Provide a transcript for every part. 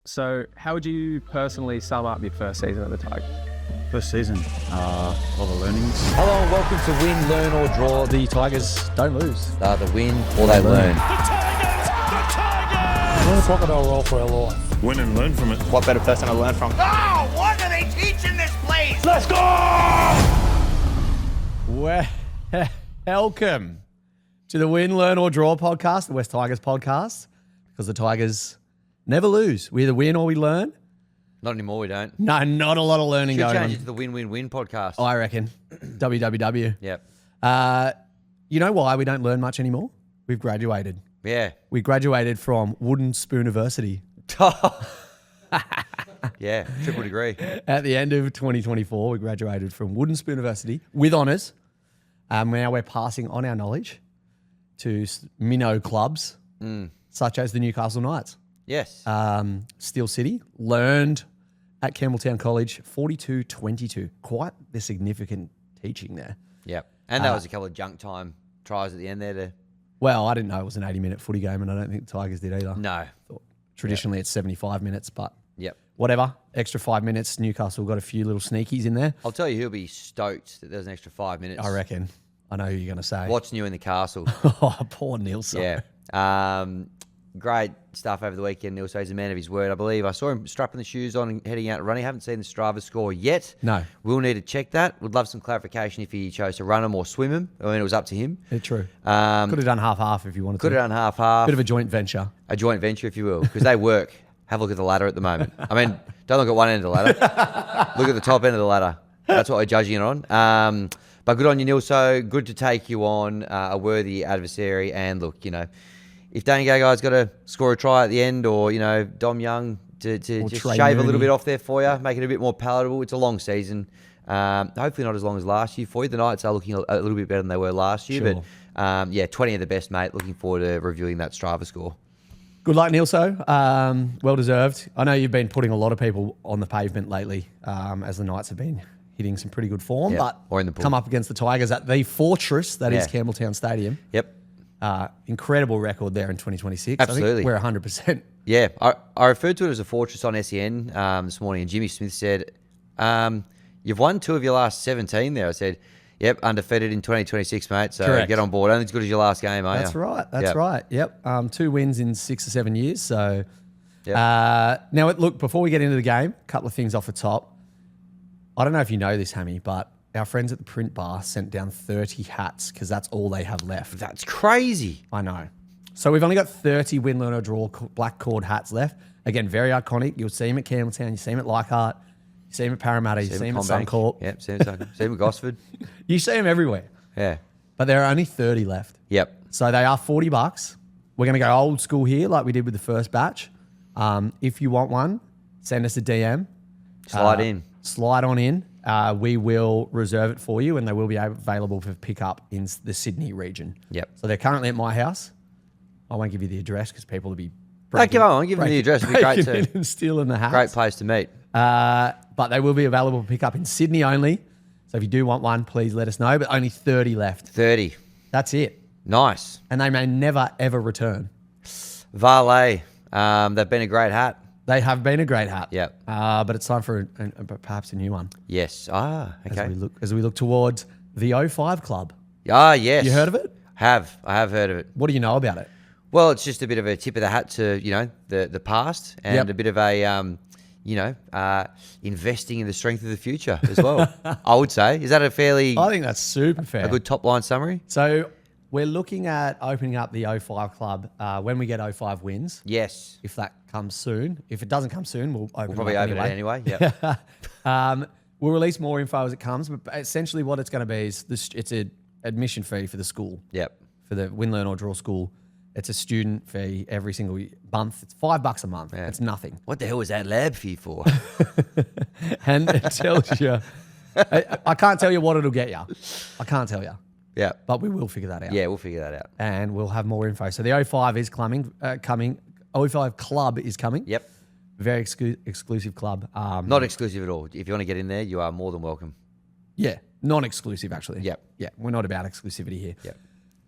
So how would you personally sum up your first season at the Tigers? First season, a lot of learnings. Hello and welcome to Win, Learn or Draw. The Tigers don't lose. They either win or they learn. The Tigers! We're in a crocodile roll for our life. Win and learn from it. What better person to learn from? Oh, what are they teaching this place? Let's go! Welcome to the Win, Learn or Draw podcast, the West Tigers podcast, because the Tigers never lose. We either win or we learn. Not anymore, we don't. No, not a lot of learning Should going change on. it to the Win-Win-Win podcast. I reckon. WWW. Yep. You know why we don't learn much anymore? We've graduated. Yeah. We graduated from Wooden Spoon University. Yeah, triple degree. At the end of 2024, we graduated from Wooden Spoon University with honours. Now we're passing on our knowledge to minnow clubs such as the Newcastle Knights. Yes. Steel City, learned at Campbelltown College, 42-22. Quite the significant teaching there. Yep. And that was a couple of junk time tries at the end there to... Well, I didn't know it was an 80-minute footy game, and I don't think the Tigers did either. No. Traditionally, it's 75 minutes, but Yep. whatever. Extra 5 minutes. Newcastle got a few little sneakies in there. I'll tell you, he'll be stoked that there's an extra 5 minutes. I reckon. I know who you're going to say. What's new in the castle? Oh, poor Nillso. Yeah. Great stuff over the weekend. Nillso, he's a man of his word, I believe. I saw him strapping the shoes on and heading out running. I haven't seen the Strava score yet. No. We'll need to check that. Would love some clarification if he chose to run him or swim him. I mean, it was up to him. Yeah, true. Could have done half-half if you wanted to. Could have done half-half. Bit of a joint venture. A joint venture, if you will, because they work. Have a look at the ladder at the moment. I mean, don't look at one end of the ladder. Look at the top end of the ladder. That's what we're judging it on. But good on you, Nillso. Good to take you on, a worthy adversary. And look, you know, if Danny Gagai's got to score a try at the end, or, you know, Dom Young to just Trey shave Mooney a little bit off there for you, make it a bit more palatable. It's a long season. Hopefully not as long as last year for you. The Knights are looking a little bit better than they were last year. Sure. But, yeah, 20 of the best, mate. Looking forward to reviewing that Strava score. Good luck, Nillso. Well deserved. I know you've been putting a lot of people on the pavement lately, as the Knights have been hitting some pretty good form, but or in the pool. Come up against the Tigers at the fortress that is Campbelltown Stadium. Yep. Incredible record there in 2026. Absolutely. I think we're 100%. Yeah, I referred to it as a fortress on SEN this morning, and Jimmy Smith said, you've won 2 of your last 17 there. I said, yep, undefeated in 2026, mate, so Correct. get on board. Only as good as your last game, are you? That's right. That's right. Yep. 2 wins in 6 or 7 years. So Yep. now, look, before we get into the game, a couple of things off the top. I don't know if you know this, Hammy, but our friends at the print bar sent down 30 hats because that's all they have left. That's crazy. I know. So we've only got 30 Win, Learn or Draw black cord hats left. Again, very iconic. You'll see them at Campbelltown. You see them at Leichhardt. You see them at Parramatta. You see them at Suncorp. Yep, see them at Suncorp. See them at Gosford. You see them everywhere. Yeah. But there are only 30 left. Yep. So they are $40. We're going to go old school here like we did with the first batch. If you want one, send us a DM. Slide in. Slide on in. We will reserve it for you, and they will be available for pickup in the Sydney region. Yep. So they're currently at my house. I won't give you the address because people will be Don't give on. Give them the address. It'd be great breaking too. in and stealing the hats. Great place to meet. But they will be available for pickup in Sydney only. So if you do want one, please let us know. But only 30 left. 30. That's it. Nice. And they may never, ever return. Valet. They've been a great hat. They have been a great hat. Yep. But it's time for perhaps a new one. Yes. Okay. As we look towards the 05 Club. Yes. You heard of it? I have heard of it. What do you know about it? Well, it's just a bit of a tip of the hat to, you know, the past, and a bit of a, investing in the strength of the future as well. I would say. Is that a fairly... I think that's super fair. A good top-line summary? So we're looking at opening up the 05 Club when we get 05 wins. Yes. If that comes soon. If it doesn't come soon, we'll probably open it anyway. Yep. We'll release more info as it comes, but essentially what it's going to be is it's an admission fee for the school. Yep. For the Win, Learn or Draw school. It's a student fee every single month. It's $5 a month. Yeah. It's nothing. What the hell was that lab fee for? And it tells you. I can't tell you what it'll get you. I can't tell you. Yeah. But we will figure that out. Yeah, we'll figure that out. And we'll have more info. So the 05 is coming. 05 Club is coming. Yep. Very exclusive club. Not exclusive at all. If you want to get in there, you are more than welcome. Yeah. Non-exclusive, actually. Yep. Yeah. We're not about exclusivity here. Yep.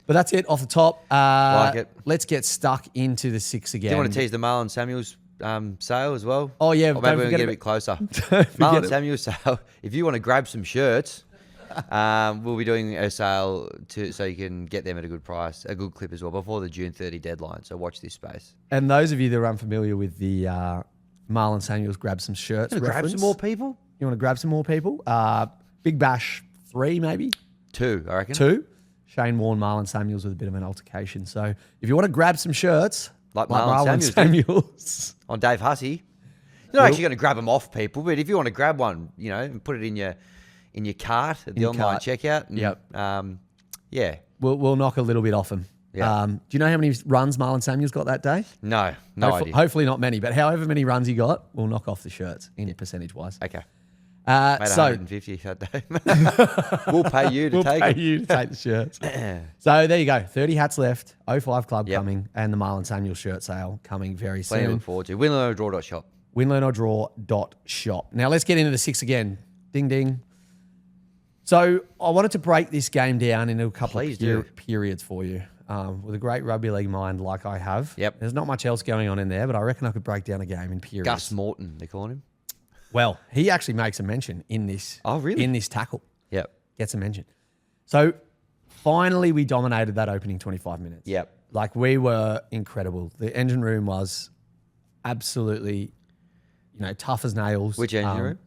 But that's it off the top. Like it. Let's get stuck into the 6 again. Do you want to tease the Marlon Samuels sale as well. Oh, yeah, Or don't maybe we'll forget get a about- bit closer. forget Marlon it. Samuel sale. If you want to grab some shirts, we'll be doing a sale so you can get them at a good price, a good clip as well, before the June 30 deadline. So watch this space. And those of you that are unfamiliar with the Marlon Samuels grab some shirts. Grab reference, some more people? You want to grab some more people? Big Bash 3, maybe 2, I reckon. 2. Shane Warne, Marlon Samuels with a bit of an altercation. So if you want to grab some shirts, Like Marlon Samuels. On Dave Hussey. You're not actually going to grab them off people, but if you want to grab one, and put it in your cart at the your online cart. checkout. And, Yep. Yeah. We'll knock a little bit off him. Yeah. Do you know how many runs Marlon Samuels got that day? No idea. Hopefully not many, but however many runs he got, we'll knock off the shirts in percentage wise. Okay. Made So 150 that day. We'll pay you to we'll take pay it. you to take the shirts. So there you go. 30 hats left. 05 Club Yep. coming, and the Marlon Samuel shirt sale coming very Plenty to soon. look forward to. winlearnordrawp.shop. winlearnorddraw.shop. Now let's get into the 6 again. Ding ding. So I wanted to break this game down into a couple Please of do. periods for you. With a great rugby league mind like I have. Yep. There's not much else going on in there, but I reckon I could break down a game in periods. Gus Morton, they call him. Well, he actually makes a mention in this. Oh, really? In this tackle. Yep. Gets a mention. So finally we dominated that opening 25 minutes. Yep. Like we were incredible. The engine room was absolutely, tough as nails. Which engine room?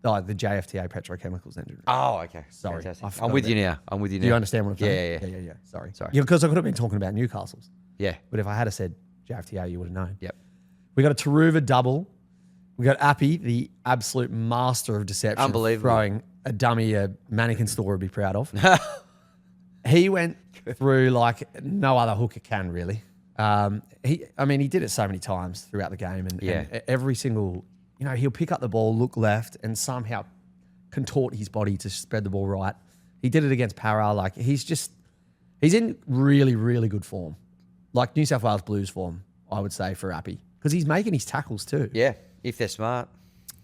Oh, the JFTA Petrochemicals engine room. Oh, okay. Sorry. Fantastic. I forgot I'm with you about now. I'm with you now. Do you understand what I'm Yeah, saying? Yeah. Sorry. Sorry. Yeah, because I could have been talking about Newcastle's. Yeah. But if I had said JFTA, you would have known. Yep. We got a Taruva double. We got Appy, the absolute master of deception. Unbelievable. Throwing a dummy a mannequin store would be proud of. He went through like no other hooker can really. He did it so many times throughout the game, and every single, he'll pick up the ball, look left, and somehow contort his body to spread the ball right. He did it against Para. Like he's in really, really good form, like New South Wales Blues form, I would say for Appy, because he's making his tackles too. Yeah. If they're smart.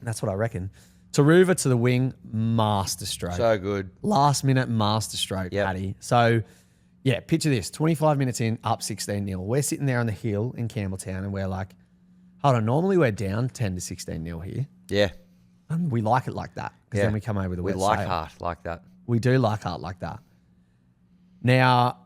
That's what I reckon. Taruva to the wing, master stroke. So good. Last minute master stroke, Yep. Paddy. So, yeah, picture this. 25 minutes in, up 16-0. We're sitting there on the hill in Campbelltown and we're like, hold on, normally we're down 10 to 16-0 here. Yeah. And we like it like that because then we come over with a We wet like sail. heart like that. We do like heart like that. Now,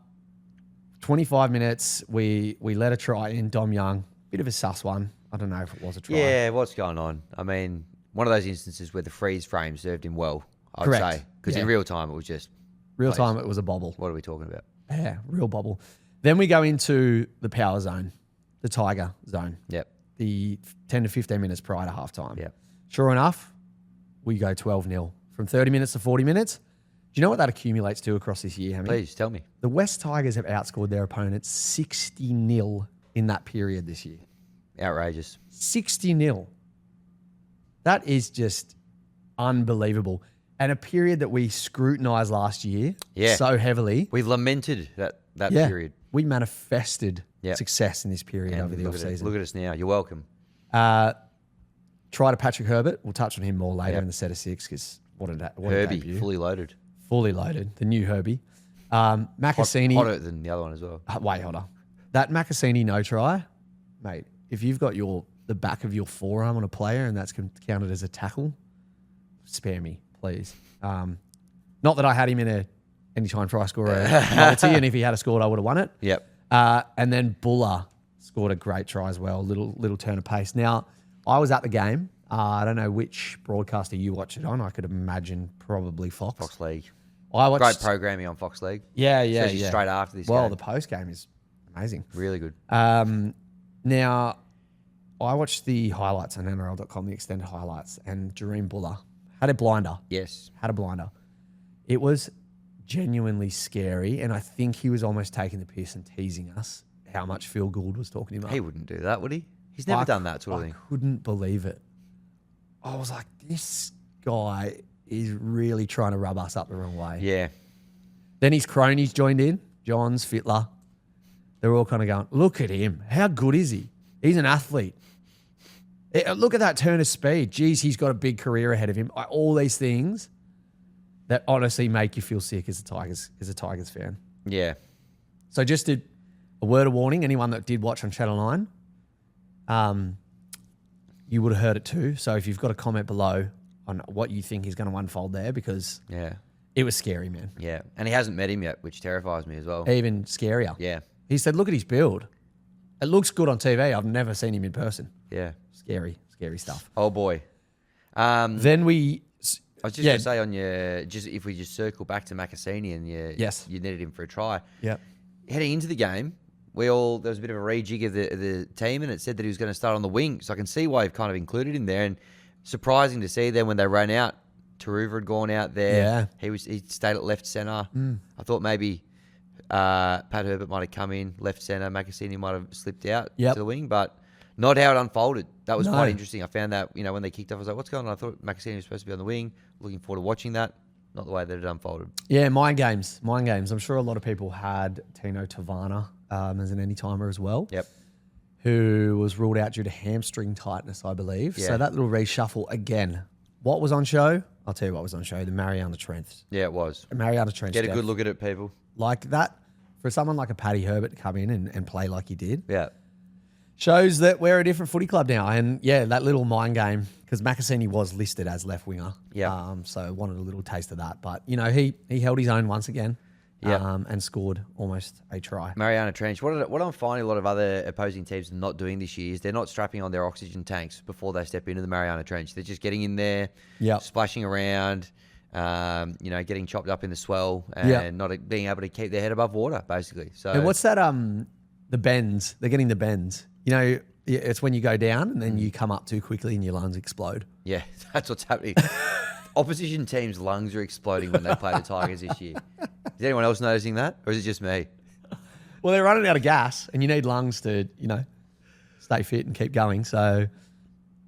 25 minutes, we let a try in. Dom Young, bit of a sus one. I don't know if it was a try. Yeah, what's going on? I mean, one of those instances where the freeze frame served him well, I'd Correct. say. Because Yeah. in real time, it was just, Real time, it was a bobble. what are we talking about? Yeah, real bobble. Then we go into the power zone, the Tiger zone, Yep. the 10 to 15 minutes prior to halftime. Yep. Sure enough, we go 12-0 from 30 minutes to 40 minutes. Do you know what that accumulates to across this year, Hammy? Please tell me. The West Tigers have outscored their opponents 60-0 in that period this year. Outrageous. 60-0. That is just unbelievable. And a period that we scrutinised last year so heavily. We lamented that Yeah, period. we manifested Yep. success in this period And over the look at it- off-season. Look at us now. You're welcome. Try to Patrick Herbert. We'll touch on him more later Yep. in the set of 6 because what a Herbie, debut. fully loaded. Fully loaded. The new Herbie. Macassini. Hotter than the other one as well. Way hotter. That Macassini no try, mate, if you've got the back of your forearm on a player and that's counted as a tackle, spare me, please. Not that I had him in a anytime try scorer multi, and if he had scored, I would have won it. Yep. And then Buller scored a great try as well, little turn of pace. Now, I was at the game. I don't know which broadcaster you watched it on. I could imagine probably Fox. Fox League. I watched. Great programming on Fox League. Yeah. Especially straight after this Well, game. the post game is amazing. Really good. Now, I watched the highlights on NRL.com, the extended highlights, and Jareem Buller had a blinder. Yes. Had a blinder. It was genuinely scary, and I think he was almost taking the piss and teasing us how much Phil Gould was talking about. He wouldn't do that, would he? He's never done that sort of I thing. couldn't believe it. I was like, this guy is really trying to rub us up the wrong way. Yeah. Then his cronies joined in, Johns, Fittler. They're all kind of going, look at him. How good is he? He's an athlete. Look at that turn of speed. Geez, he's got a big career ahead of him. All these things that honestly make you feel sick as a Tigers fan. Yeah. So just a word of warning, anyone that did watch on Channel 9, you would have heard it too. So if you've got a comment below on what you think is going to unfold there, because it was scary, man. Yeah. And he hasn't met him yet, which terrifies me as well. Even scarier. Yeah. He said, look at his build. It looks good on TV. I've never seen him in person. Yeah. Scary stuff. Oh, boy. Then we... I was just going to say on your... if we just circle back to Macassini and you needed him for a try. Yep. Heading into the game, there was a bit of a rejig of the team, and it said that he was going to start on the wing. So I can see why you've kind of included him there. And surprising to see then when they ran out, Taruva had gone out there. Yeah. He stayed at left centre. I thought maybe Pat Herbert might have come in left centre. Macassini might have slipped out to the wing, but not how it unfolded. That was quite interesting. I found that, when they kicked off, I was like, what's going on? I thought Macassini was supposed to be on the wing. Looking forward to watching that. Not the way that it unfolded. Yeah, mind games. I'm sure a lot of people had Tino Tavana as an any-timer as well. Yep. Who was ruled out due to hamstring tightness, I believe. Yeah. So that little reshuffle again. What was on show? I'll tell you what was on show. The Mariana Trench. Yeah, it was. Mariana Trench. Get a good look at it, people. Like that, for someone like a Paddy Herbert to come in and play like he did. Yeah. Shows that we're a different footy club now. And yeah, that little mind game, because Macassini was listed as left winger. Yeah. So wanted a little taste of that. But, he held his own once again. Yeah. And scored almost a try. Mariana Trench. What I'm finding a lot of other opposing teams not doing this year is they're not strapping on their oxygen tanks before they step into the Mariana Trench. They're just getting in there, splashing around, getting chopped up in the swell and not being able to keep their head above water, basically. So. And what's that? The bends. They're getting the bends. It's when you go down and then you come up too quickly and your lungs explode. Yeah, that's what's happening. Opposition teams' lungs are exploding when they play the Tigers this year. Is anyone else noticing that, or is it just me? Well, they're running out of gas, and you need lungs to, stay fit and keep going. So,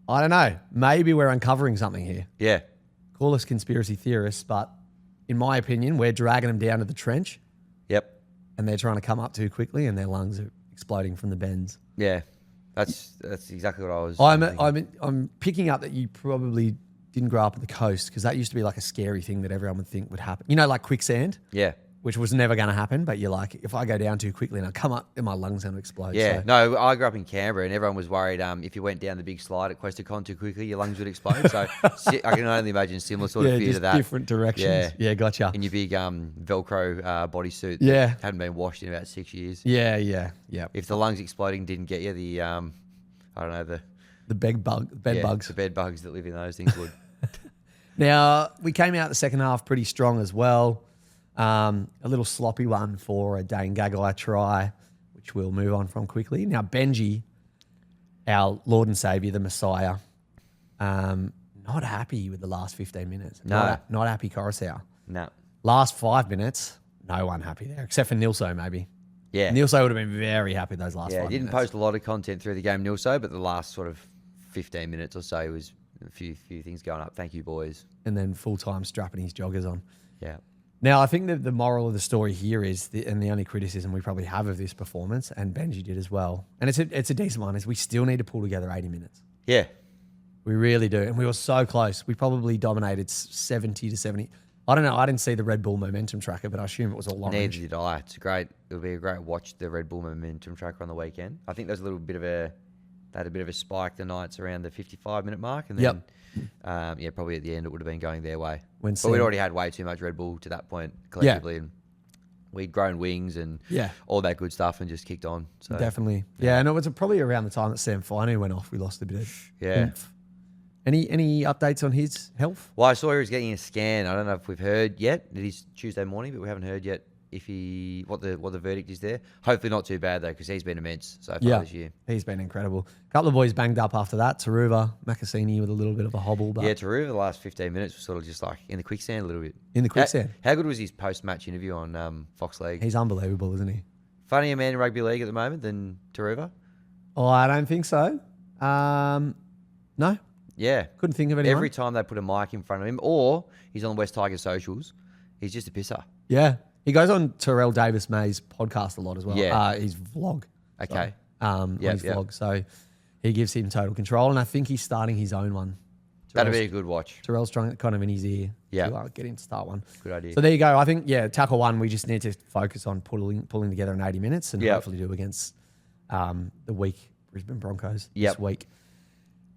I don't know. Maybe we're uncovering something here. Yeah. Call us conspiracy theorists, but in my opinion, we're dragging them down to the trench. Yep. And they're trying to come up too quickly, and their lungs are exploding from the bends. Yeah, that's exactly what I was. I'm picking up that you probably didn't grow up on the coast, because that used to be like a scary thing that everyone would think would happen. Like quicksand. Yeah. Which was never going to happen, but you're like, if I go down too quickly and I come up, then my lungs are going to explode. Yeah. So. No, I grew up in Canberra, and everyone was worried if you went down the big slide at Questacon too quickly, your lungs would explode. So I can only imagine similar sort of fear to that. Different directions. Yeah, gotcha. In your big Velcro bodysuit that hadn't been washed in about 6 years. Yeah. If the lungs exploding didn't get you, the bed bugs. The bed bugs that live in those things would. Now, we came out the second half pretty strong as well. A little sloppy one for a Dane Gagai try, which we'll move on from quickly. Now, Benji, our Lord and Saviour, the Messiah, not happy with the last 15 minutes. No. Not happy, Coruscant. No. Last 5 minutes, no one happy there, except for Nillso, maybe. Yeah. Nillso would have been very happy those last 5 minutes. Yeah, he didn't post a lot of content through the game, Nillso, but the last sort of 15 minutes or so was a few things going up. Thank you, boys. And then full-time strapping his joggers on. Yeah. Now, I think that the moral of the story here is, and the only criticism we probably have of this performance, and Benji did as well, and it's a decent one, is we still need to pull together 80 minutes. Yeah. We really do. And we were so close. We probably dominated 70 to 70. I don't know. I didn't see the Red Bull momentum tracker, but I assume it was all orange. Neither did I. It'll be a great watch, the Red Bull momentum tracker on the weekend. I think there's a little bit of they had a bit of a spike the nights around the 55-minute mark, and then probably at the end it would have been going their way. But we'd already had way too much Red Bull to that point collectively, and we'd grown wings and all that good stuff and just kicked on. So definitely, and it was probably around the time that Sam Fino went off. We lost a bit of oomph. Any updates on his health? Well, I saw he was getting a scan. I don't know if we've heard yet. It is Tuesday morning, but we haven't heard yet what the verdict is there. Hopefully not too bad though, because he's been immense so far this year. He's been incredible. A couple of boys banged up after that. Taruva, Macassini with a little bit of a hobble. But Taruva the last 15 minutes was sort of just like in the quicksand a little bit. In the quicksand. How good was his post-match interview on Fox League? He's unbelievable, isn't he? Funnier man in rugby league at the moment than Taruva? Oh, I don't think so. No. Yeah. Couldn't think of anyone. Every time they put a mic in front of him, or he's on West Tigers socials, he's just a pisser. Yeah. He goes on Terrell Davis May's podcast a lot as well. Yeah. His vlog. Okay. His vlog. So he gives him total control, and I think he's starting his own one. That'd be a good watch. Terrell's trying kind of in his ear. Yeah. To get him to start one. Good idea. So there you go. I think, tackle one, we just need to focus on pulling together in 80 minutes and hopefully do against the weak Brisbane Broncos this week.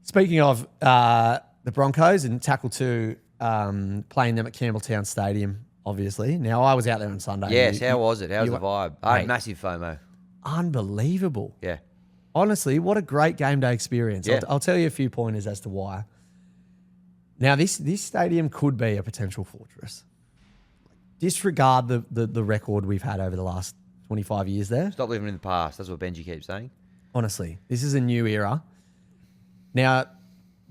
Speaking of the Broncos and tackle 2, playing them at Campbelltown Stadium, obviously. Now, I was out there on Sunday. Yes, how was it? How was the vibe? I had Mate. massive FOMO. Unbelievable. Yeah. Honestly, what a great game day experience. Yeah. I'll tell you a few pointers as to why. Now, this stadium could be a potential fortress. Disregard the record we've had over the last 25 years there. Stop living in the past. That's what Benji keeps saying. Honestly, this is a new era. Now,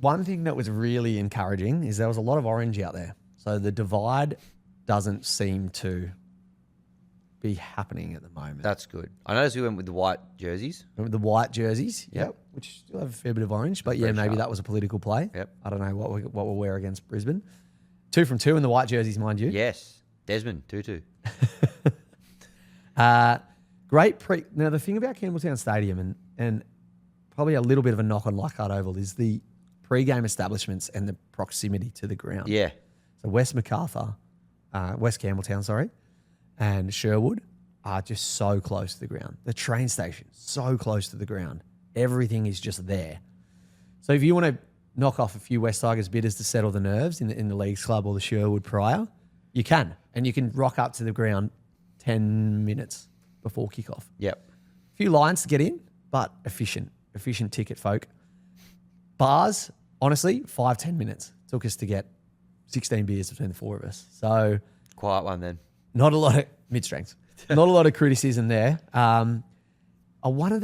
one thing that was really encouraging is there was a lot of orange out there. So the divide doesn't seem to be happening at the moment. That's good. I noticed we went with the white jerseys. Remember the white jerseys, Yep. which still have a fair bit of orange, but yeah, Very maybe sharp. that was a political play. Yep. I don't know what we'll wear against Brisbane. 2 from 2 in the white jerseys, mind you. Yes. Desmond, Tutu. Now, the thing about Campbelltown Stadium and probably a little bit of a knock on Leichhardt Oval is the pre-game establishments and the proximity to the ground. Yeah. So West Campbelltown, and Sherwood are just so close to the ground. The train station, so close to the ground. Everything is just there. So if you want to knock off a few West Tigers bidders to settle the nerves in the Leagues Club or the Sherwood prior, you can. And you can rock up to the ground 10 minutes before kickoff. Yep. A few lines to get in, but efficient ticket, folk. Bars, honestly, 5-10 minutes took us to get 16 beers between the 4 of us. So Quiet one then. not a lot of mid-strength. Not a lot of criticism there. One of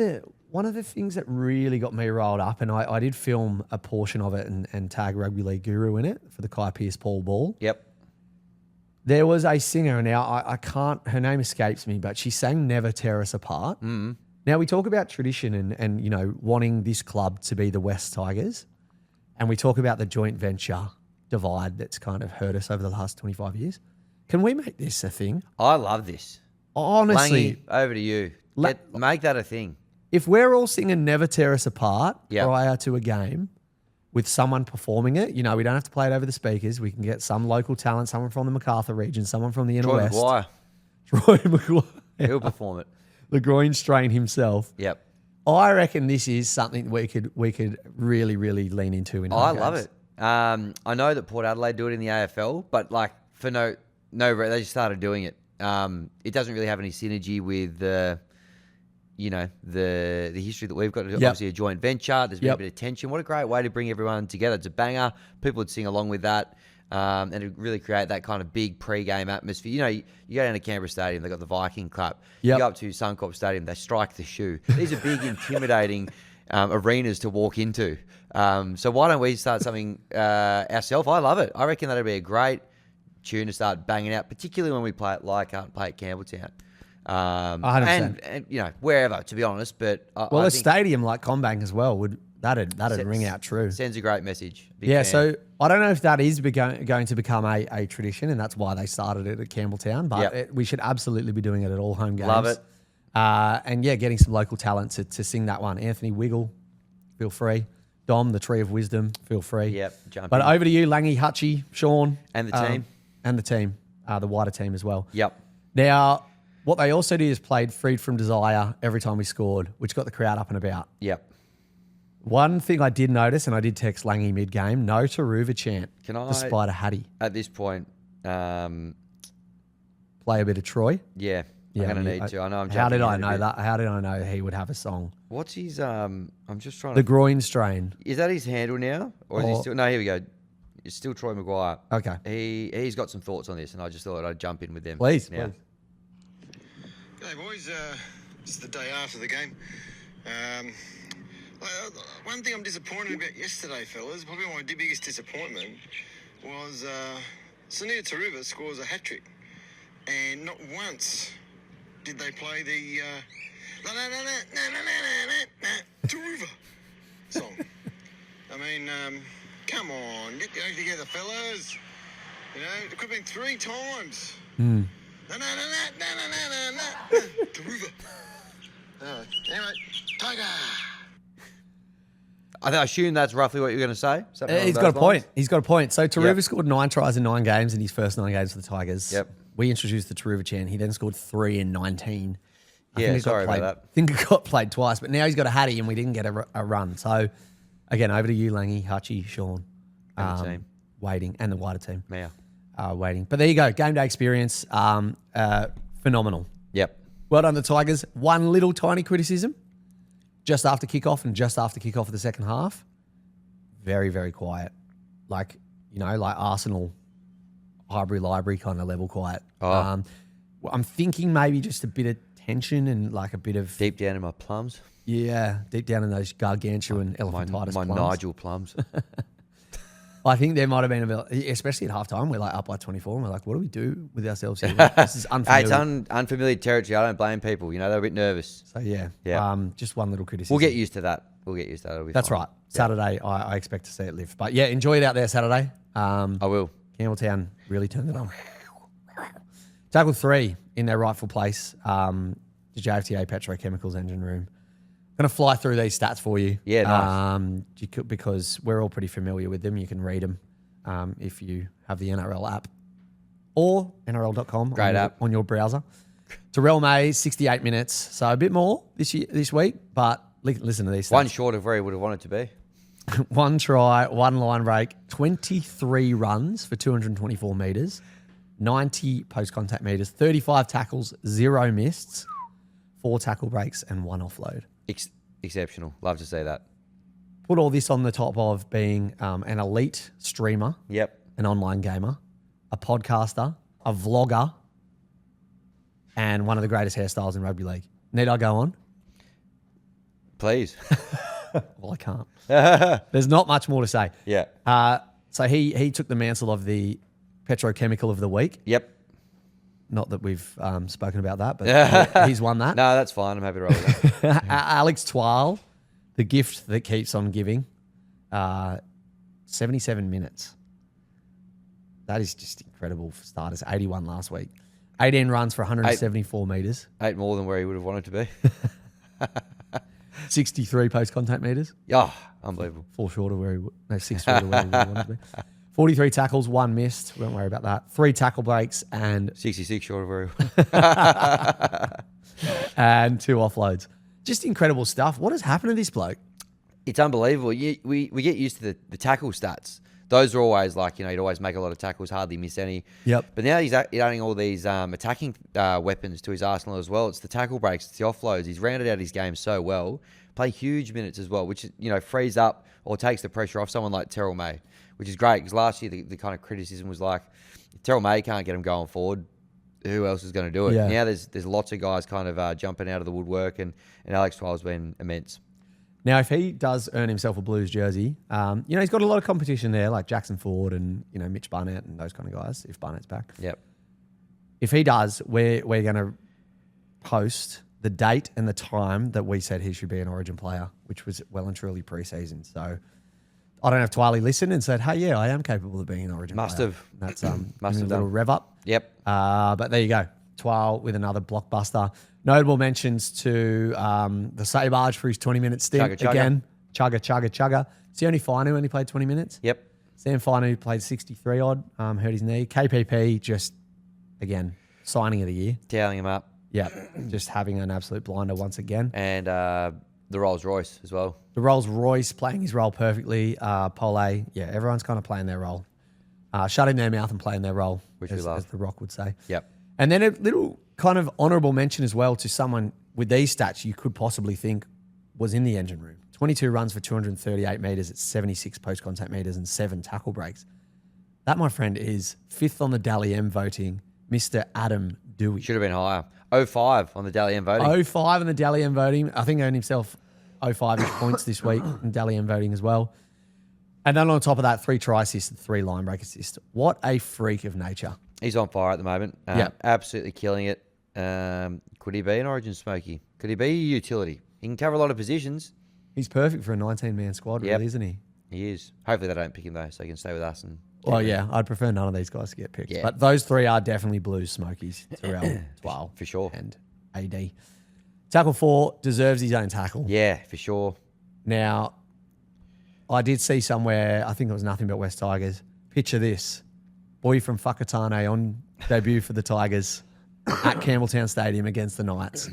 the things that really got me riled up, and I did film a portion of it and tag Rugby League Guru in it for the Kai Pearce Paul Ball. Yep. There was a singer, now I can't, her name escapes me, but she sang Never Tear Us Apart. Mm. Now we talk about tradition and you know, wanting this club to be the West Tigers, and we talk about the joint venture divide that's kind of hurt us over the last 25 years. Can we make this a thing? I love this. Honestly, Langy, over to you. Make that a thing. if we're all singing Never Tear Us Apart Yep. prior to a game with someone performing it, you know, we don't have to play it over the speakers. We can get some local talent, someone from the MacArthur region, someone from the inner Troy west. Maguire. Troy Maguire. He'll perform it. The groin strain himself. Yep. I reckon this is something we could really, really lean into in I home love games. it. I know that Port Adelaide do it in the AFL, but like for no, they just started doing it. It doesn't really have any synergy with the history that we've got. Obviously, a joint venture. There's been a bit of tension. What a great way to bring everyone together. It's a banger. People would sing along with that, and it really create that kind of big pre-game atmosphere. You know, you go down to Canberra Stadium, they've got the Viking Clap. Yep. You go up to Suncorp Stadium, they strike the shoe. These are big, intimidating arenas to walk into. So why don't we start something ourselves? I love it. I reckon that'd be a great tune to start banging out, particularly when we play at Leichhardt, play at Campbelltown. 100%. And you know, wherever, to be honest. But I a think stadium like Combank as well that'd ring out true. sends a great message. Big Yeah, fan. so I don't know if that is going to become a tradition, and that's why they started it at Campbelltown. But we should absolutely be doing it at all home games. Love it. And yeah, getting some local talent to sing that one. Anthony Wiggle, feel free. Dom, the Tree of Wisdom, feel free. Yep, jump But in. over to you, Langy, Hutchie, Sean. And the team. And the team, the wider team as well. Yep. Now, what they also did is played Freed from Desire every time we scored, which got the crowd up and about. Yep. One thing I did notice, and I did text Langy mid-game, no Taruva chant, Can I- despite a Hattie. At this point, Play a bit of Troy. yeah, I'm going to need to. I know I'm jumping How did I ahead a know bit. that? How did I know he would have a song? What's his, I'm just trying The to... groin strain. Is that his handle now? Or is he still... No, here we go. It's still Troy Maguire. Okay. He's got some thoughts on this, and I just thought I'd jump in with them. Please, now. please. G'day boys, it's the day after the game. One thing I'm disappointed about yesterday, fellas, probably my biggest disappointment, was Sunil Taruva scores a hat-trick. And not once did they play the Taruva song. I mean, come on, get your act together, fellas. You know, it could have been 3 times. Taruva. Anyway, Tiger. I assume that's roughly what you're going to say? Something along He's those got a point. lines? He's got a point. So Taruva Yep. scored 9 tries in 9 games in his first 9 games for the Tigers. Yep. We introduced the Taruva chant. He then scored 3 in 19. I Yeah, think it got sorry about played- that. I think it got played twice, but now he's got a Hattie and we didn't get a run. So Again, over to you, Langy, Hutchie, Sean. And the team. Waiting, and the wider team. Yeah. Waiting. But there you go. Game day experience. Phenomenal. Yep. Well done, the Tigers. One little tiny criticism. Just after kickoff and just after kickoff of the second half, very, very quiet. Like Arsenal, Highbury Library kind of level quiet. Oh. I'm thinking maybe just a bit of tension and like a bit of... Deep down in my plums. Yeah, deep down in those gargantuan elephantitis My plums. Nigel plums. I think there might have been a bit, especially at halftime, we're like up by 24 and we're like, what do we do with ourselves here? This is unfamiliar. Hey, it's unfamiliar territory. I don't blame people. They're a bit nervous. So yeah. Just one little criticism. We'll get used to that. It'll be That's fine. right. Saturday, I expect to see it live. But yeah, enjoy it out there Saturday. I will. Campbelltown really turned it on. Tackle 3 in their rightful place. The JFTA Petrochemicals engine room. Going to fly through these stats for you. Yeah, nice. Because we're all pretty familiar with them. You can read them if you have the NRL app or NRL.com on your browser. Terrell May, 68 minutes. So a bit more this week, but listen to these stats. One short of where he would have wanted to be. 1 try, 1 line break, 23 runs for 224 metres, 90 post-contact metres, 35 tackles, 0 missed, 4 tackle breaks and 1 offload. Exceptional. Love to see that. Put all this on the top of being an elite streamer, Yep. an online gamer, a podcaster, a vlogger, and one of the greatest hairstyles in rugby league. Need I go on? Please. Well, I can't. There's not much more to say. Yeah. So he took the mantle of the petrochemical of the week. Yep. Not that we've spoken about that, but he's won that. No, that's fine. I'm happy to roll with that. Alex Twile, the gift that keeps on giving, 77 minutes. That is just incredible for starters. 81 last week. 18 runs for 174 metres. 8 more than where he would have wanted to be. 63 post-contact metres. Oh, unbelievable. 6 short of where he would have wanted to be. 43 tackles, 1 missed. We don't worry about that. 3 tackle breaks and 66 short of where he and 2 offloads. Just incredible stuff. What has happened to this bloke? It's unbelievable. We get used to the tackle stats. Those are always like, he'd always make a lot of tackles, hardly miss any. Yep. But now he's adding all these attacking weapons to his arsenal as well. It's the tackle breaks, it's the offloads. He's rounded out his game so well. Play huge minutes as well, which, frees up or takes the pressure off someone like Terrell May, which is great because last year the kind of criticism was like, if Terrell May can't get him going forward, who else is going to do it? Yeah. Now there's lots of guys kind of jumping out of the woodwork, and Alex Twile's been immense. Now, if he does earn himself a Blues jersey, he's got a lot of competition there, like Jackson Ford and, Mitch Barnett and those kind of guys, if Barnett's back. Yep. If he does, we're going to post the date and the time that we said he should be an Origin player, which was well and truly pre-season. So I don't know if Twiley listened and said, hey, yeah, I am capable of being an Origin Must player. have. That's Must have a little done. rev up. Yep. But there you go. Twile with another blockbuster. Notable mentions to the Sabarge for his 20-minute stint. Chugga, chugga. Again, chugga. Sione Finu only played 20 minutes. Yep. Sam Finu played 63 odd, hurt his knee. KPP just, again, signing of the year. Toweling him up. Yeah, just having an absolute blinder once again. And the Rolls Royce as well. The Rolls Royce playing his role perfectly. Pole, yeah, everyone's kind of playing their role. Shutting their mouth and playing their role, Which we love. as The Rock would say. Yep. And then a little kind of honourable mention as well to someone with these stats you could possibly think was in the engine room. 22 runs for 238 metres at 76 post-contact metres and 7 tackle breaks. That, my friend, is 5th on the Dally M voting, Mr. Adam Dewey. Should have been higher. 05 on the Dally M voting. 05 on the Dally M voting. I think he earned himself 05-ish points this week in Dally M voting as well. And then on top of that, 3 try assists and 3 line break assists. What a freak of nature. He's on fire at the moment. Yeah. Absolutely killing it. Could he be an Origin smoky? Could he be a utility? He can cover a lot of positions. He's perfect for a 19-man squad, Yep. really, isn't he? He is. Hopefully they don't pick him though, so he can stay with us. And Well, yeah, I'd prefer none of these guys to get picked. Yeah. But those 3 are definitely Blues smokies. Terrell, Twile, For sure. and AD. Tackle 4 deserves his own tackle. Yeah, for sure. Now, I did see somewhere, I think it was Nothing But West Tigers. Picture this. Boy from Whakatane on debut for the Tigers at Campbelltown Stadium against the Knights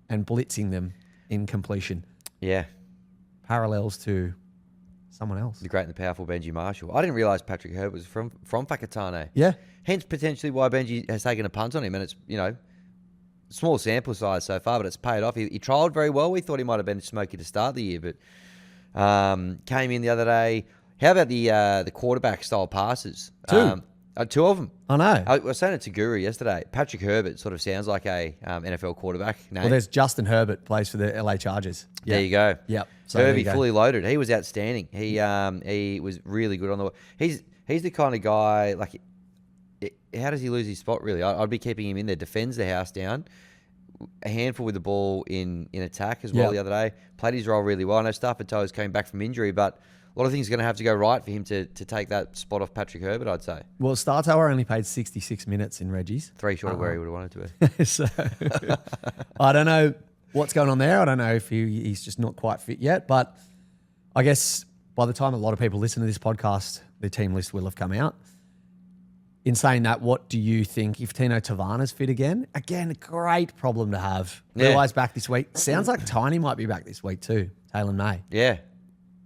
and blitzing them in completion. Yeah. Parallels to someone else. The great and the powerful Benji Marshall. I didn't realise Patrick Herbert was from Whakatane. Yeah. Hence potentially why Benji has taken a punt on him, and it's small sample size so far, but it's paid off. He trialled very well. We thought he might have been smoky to start the year, but came in the other day. How about the quarterback style passes? Two of them. I know. I was saying it to Guru yesterday. Patrick Herbert sort of sounds like a NFL quarterback name. Well, there's Justin Herbert, plays for the LA Chargers. Yeah. There you go. Yep. So there you Herbie go. fully loaded. He was outstanding. He was really good on the. He's the kind of guy like. How does he lose his spot? Really, I'd be keeping him in there. Defends the house down. A handful with the ball in attack as well. The other day, played his role really well. I know Stafford Toes came back from injury, but a lot of things are going to have to go right for him to take that spot off Patrick Herbert, I'd say. Well, Startower only played 66 minutes in Reggie's. 3 short of where he would have wanted to be. So I don't know what's going on there. I don't know if he's just not quite fit yet. But I guess by the time a lot of people listen to this podcast, the team list will have come out. In saying that, what do you think if Tino Tavana's fit again? Again, a great problem to have. Yeah. Luai's back this week. Sounds like Tiny might be back this week too, Taylor May. Yeah.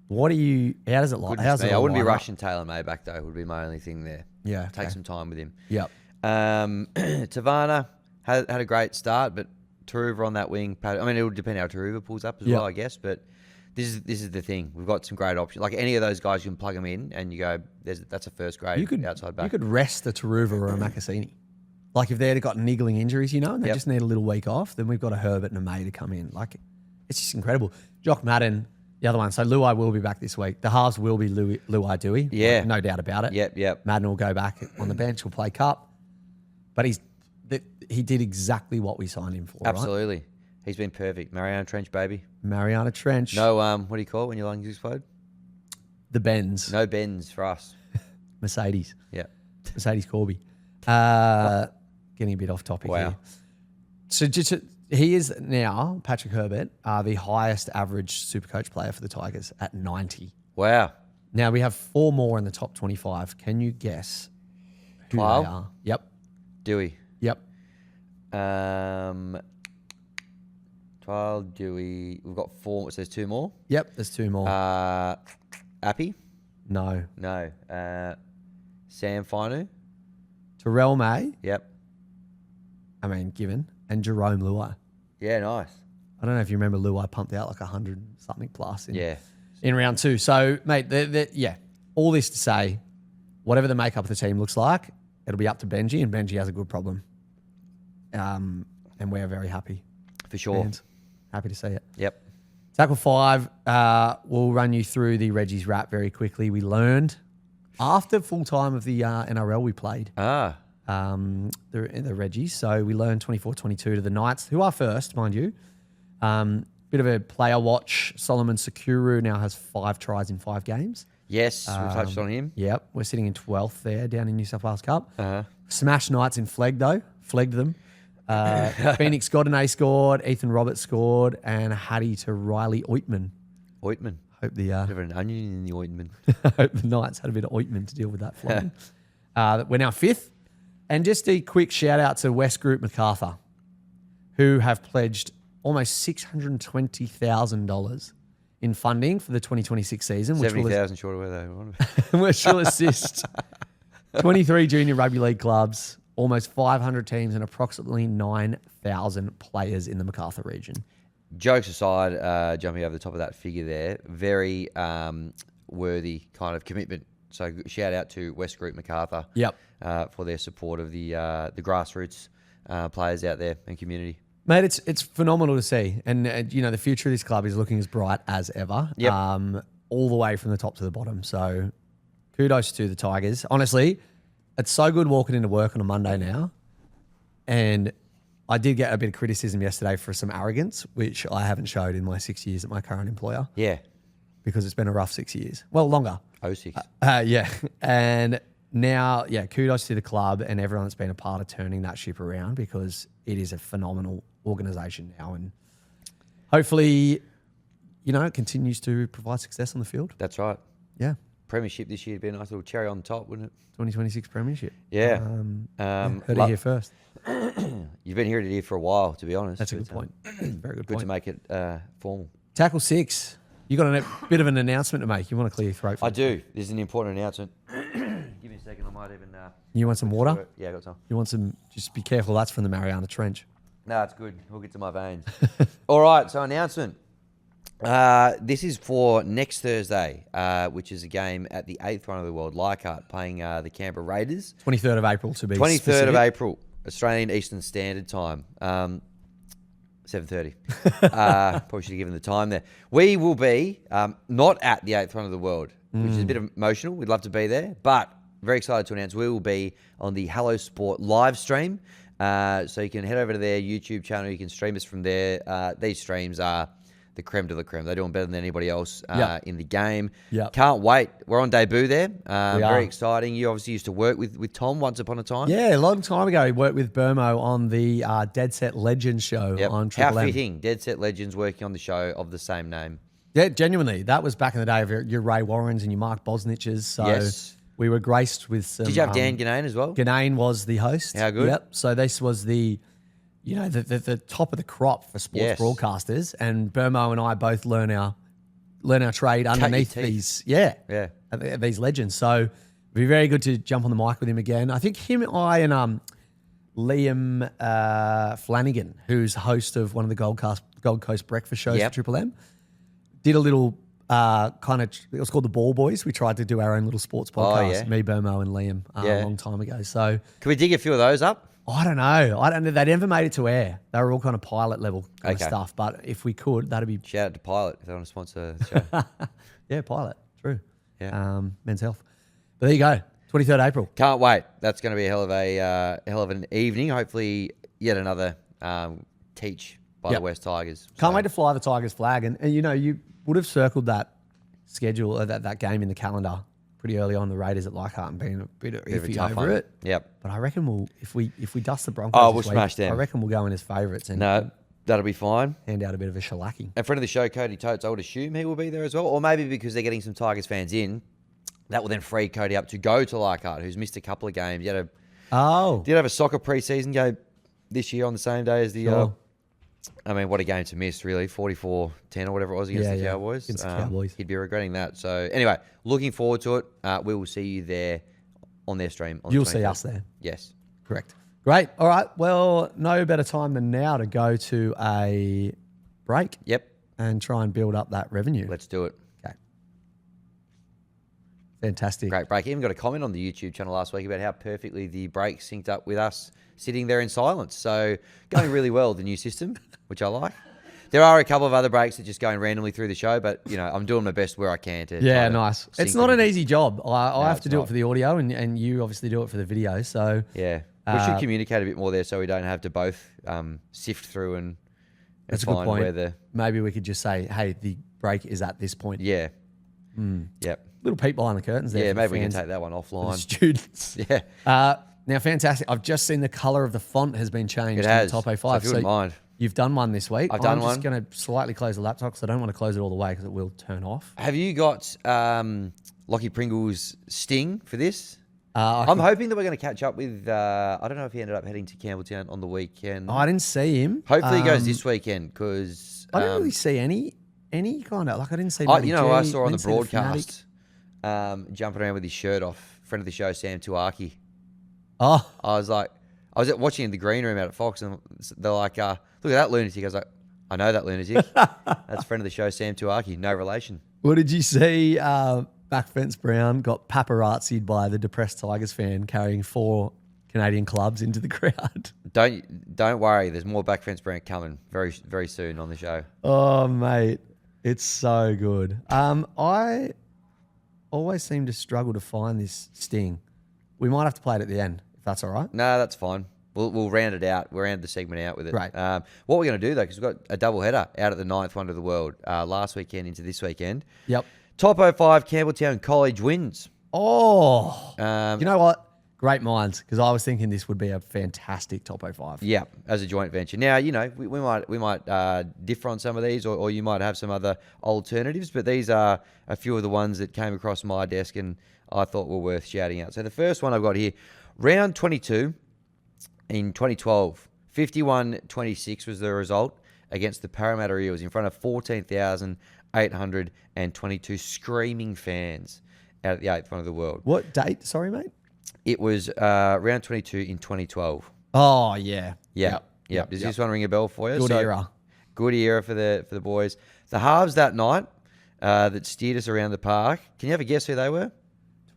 How does it like? Goodness me. I wouldn't be rushing Taylor May back though. Would be my only thing there. Yeah. Take some time with him. Yep. Tavana had a great start, but Taruva on that wing. I mean, it would depend how Taruva pulls up as well, I guess. But this is the thing. We've got some great options. Like any of those guys, you can plug them in, and you go, that's a first grade outside back. You could rest a Taruva or a Makassini. Like if they'd got niggling injuries, and they just need a little week off, then we've got a Herbert and a May to come in. Like it's just incredible. Jock Madden, the other one. So Luai will be back this week. The halves will be Luai Dewey. Yeah. Like, no doubt about it. Yep. Madden will go back on the bench. He'll play cup. But he did exactly what we signed him for. Absolutely. Right? He's been perfect. Mariana Trench, baby. Mariana Trench. No, what do you call it when your lungs explode? The Benz. No bends for us. Mercedes. Yeah. Mercedes Corby. Getting a bit off topic here. So he is now, Patrick Herbert, the highest average Supercoach player for the Tigers at 90. Wow. Now we have 4 more in the top 25. Can you guess who Kyle? they are? Yep. Dewey. Yep. Trial Dewey. We've got 4. So there's 2 more. Yep. There's 2 more. Appy? No. No. Sam Finu? Terrell May. Yep. Given. And Jerome Luai. Yeah, nice. I don't know if you remember Luai pumped out like 100 something plus in round 2. So, mate, all this to say, whatever the makeup of the team looks like, it'll be up to Benji, and Benji has a good problem. And we're very happy. For sure. Fans. Happy to see it. Yep. Tackle 5, we'll run you through the Reggie's wrap very quickly. We learned after full time of the NRL we played. The Reggies. So we learned 24-22 to the Knights, who are first, mind you. Bit of a player watch. Solomon Sakuru now has 5 tries in 5 games. Yes, we touched on him. Yep, we're sitting in 12th there down in New South Wales Cup. Smash Knights in flag though. Flagged them. Phoenix Godinay scored. Ethan Roberts scored. And Hattie to Riley Oitman. Oitman. Hope the Bit of an onion in the ointment. hope the Knights had a bit of ointment to deal with that flogging. We're now 5th. And just a quick shout out to West Group MacArthur, who have pledged almost $620,000 in funding for the 2026 season. 70,000 short of where they wanted. Which will assist 23 junior rugby league clubs, almost 500 teams, and approximately 9,000 players in the MacArthur region. Jokes aside, jumping over the top of that figure there, very worthy kind of commitment. So shout out to West Group MacArthur for their support of the grassroots players out there and community. Mate, it's phenomenal to see. And, the future of this club is looking as bright as ever, all the way from the top to the bottom. So kudos to the Tigers. Honestly, it's so good walking into work on a Monday now. And I did get a bit of criticism yesterday for some arrogance, which I haven't showed in my 6 years at my current employer. Yeah. Because it's been a rough 6 years. Well, longer. 06. Yeah. And now, kudos to the club and everyone that's been a part of turning that ship around, because it is a phenomenal organisation now. And hopefully, it continues to provide success on the field. That's right. Yeah. Premiership this year would be a nice little cherry on the top, wouldn't it? 2026 Premiership. Yeah. Heard it here first. You've been hearing it here for a while, to be honest. That's a good point. Very good Good point. to make it formal. Tackle 6. You got a bit of an announcement to make. You want to clear your throat? I do. This is an important announcement. Give me a second. I might even. You want some water? Yeah, I got some. You want some? Just be careful. That's from the Mariana Trench. No, it's good. We'll get to my veins. All right. So announcement. This is for next Thursday, which is a game at the 8th One of the World, Leichhardt, playing the Canberra Raiders. 23rd of April to be 23rd specific. of April, Australian Eastern Standard Time. 7:30. Probably should have given the time there. We will be not at the 8th One of the World, which is a bit emotional. We'd love to be there, but very excited to announce we will be on the Hello Sport live stream. So you can head over to their YouTube channel. You can stream us from there. These streams are the creme de la creme. They're doing better than anybody else in the game. Yep. Can't wait. We're on debut there. We are. Very exciting. You obviously used to work with Tom once upon a time. Yeah, a long time ago, he worked with Burmo on the Dead Set Legends show Yep. on How Triple M. fitting. Dead Set Legends working on the show of the same name. Yeah, genuinely. That was back in the day of your Ray Warrens and your Mark Bosniches. So Yes. we were graced with some... Did you have Dan Ganane as well? Ganane was the host. How good? Yep. So this was the top of the crop for sports Yes. broadcasters, and Burmo and I both learn our trade underneath teeth. these. Yeah. These legends. So it'd be very good to jump on the mic with him again. I think him, I, and Liam Flanagan, who's host of one of the Gold Coast breakfast shows Yep. for Triple M, did a little it was called the Ball Boys. We tried to do our own little sports podcast, yeah. me, Burmo, and Liam Yeah. a long time ago. So Can we dig a few of those up? I don't know. They never made it to air. They were all kind of pilot level kind Okay. of stuff. But if we could, that'd be Shout out to Pilot if they want to sponsor the show. yeah, pilot. True. Yeah. Men's health. But there you go. 23rd April. Can't wait. That's going to be a hell of an evening. Hopefully, yet another teach by Yep. the West Tigers. Can't So, wait to fly the Tigers flag. And you would have circled that schedule, that game in the calendar pretty early on, the Raiders at Leichhardt, and being a bit bit of a iffy tough over one. it. Yep. But I reckon if we dust the Broncos, Oh, this we'll week, smash them. I reckon we'll go in as favourites and No, that'll be fine. hand out a bit of a shellacking. A friend of the show, Cody Totes, I would assume he will be there as well. Or maybe because they're getting some Tigers fans in, that will then free Cody up to go to Leichhardt, who's missed a couple of games. He did have a soccer preseason game this year on the same day as the... Sure. I mean, what a game to miss, really. 44-10 or whatever it was against the Yeah, Cowboys. against the Cowboys. He'd be regretting that. So, anyway, looking forward to it. We will see you there on their stream. On the You'll see 23rd. us there. Yes. Correct. Great. All right. Well, no better time than now to go to a break Yep. and try and build up that revenue. Let's do it. Okay. Fantastic. Great break. Even got a comment on the YouTube channel last week about how perfectly the break synced up with us sitting there in silence. So going really well, the new system, which I like. There are a couple of other breaks that just going randomly through the show, but I'm doing my best where I can to. Yeah, try to nice. sync It's not them. an easy job. I have it's to do not. it for the audio, and you obviously do it for the video. So Yeah, we should communicate a bit more there, so we don't have to both sift through and that's a good find point. where the Maybe we could just say, hey, the break is at this point. yeah, yep, Little peek behind the curtains there. yeah. for the Maybe we can fans, take that one for the offline. students. Yeah, Now, fantastic. I've just seen the colour of the font has been changed it in has. the top So A5. if you wouldn't mind, You've done one this week. I've done I'm just one. going to slightly close the laptop because I don't want to close it all the way because it will turn off. have you got Lockie Pringle's sting for this? I I'm hoping that we're going to catch up with. I don't know if he ended up heading to Campbelltown on the weekend. didn't see him. Hopefully, he goes this weekend because I didn't really see any kind of, I didn't see I Matty G, saw on the didn't see Fanatic. broadcast jumping around with his shirt off. Friend of the show, Sam Tuaki. Oh, I was watching in the green room out at Fox, and they're like, "Look at that lunatic." I was like, "I know that lunatic. That's friend of the show, Sam Tuaki. No relation." what did you see? Backfence Brown got paparazzi'd by the depressed Tigers fan carrying 4 Canadian clubs into the crowd. Don't worry. There's more backfence brand coming very very soon on the show. Oh, mate, it's so good. I always seem to struggle to find this sting. We might have to play it at the end, if that's all right. No, that's fine. We'll round it out. We'll round the segment out with it. Right. What we're going to do, though, because we've got a double header out at the 9th Wonder of the World last weekend into this weekend. Yep. Top 05 Campbelltown College wins. Oh, Um, you know what? Great minds, because I was thinking this would be a fantastic top 05. Yeah, as a joint venture. Now, we might differ on some of these, or you might have some other alternatives, but these are a few of the ones that came across my desk and I thought were worth shouting out. So the first one I've got here, round 22 in 2012, 51-26 was the result against the Parramatta Eels in front of 2,822 screaming fans out at the 8th one of the world. What date? Sorry, mate. It was round 22 in 2012. Oh, yeah. Yeah. Yep. Does this one ring a bell for you? Good era. Good era for the boys. The halves that night that steered us around the park. Can you have a guess who they were?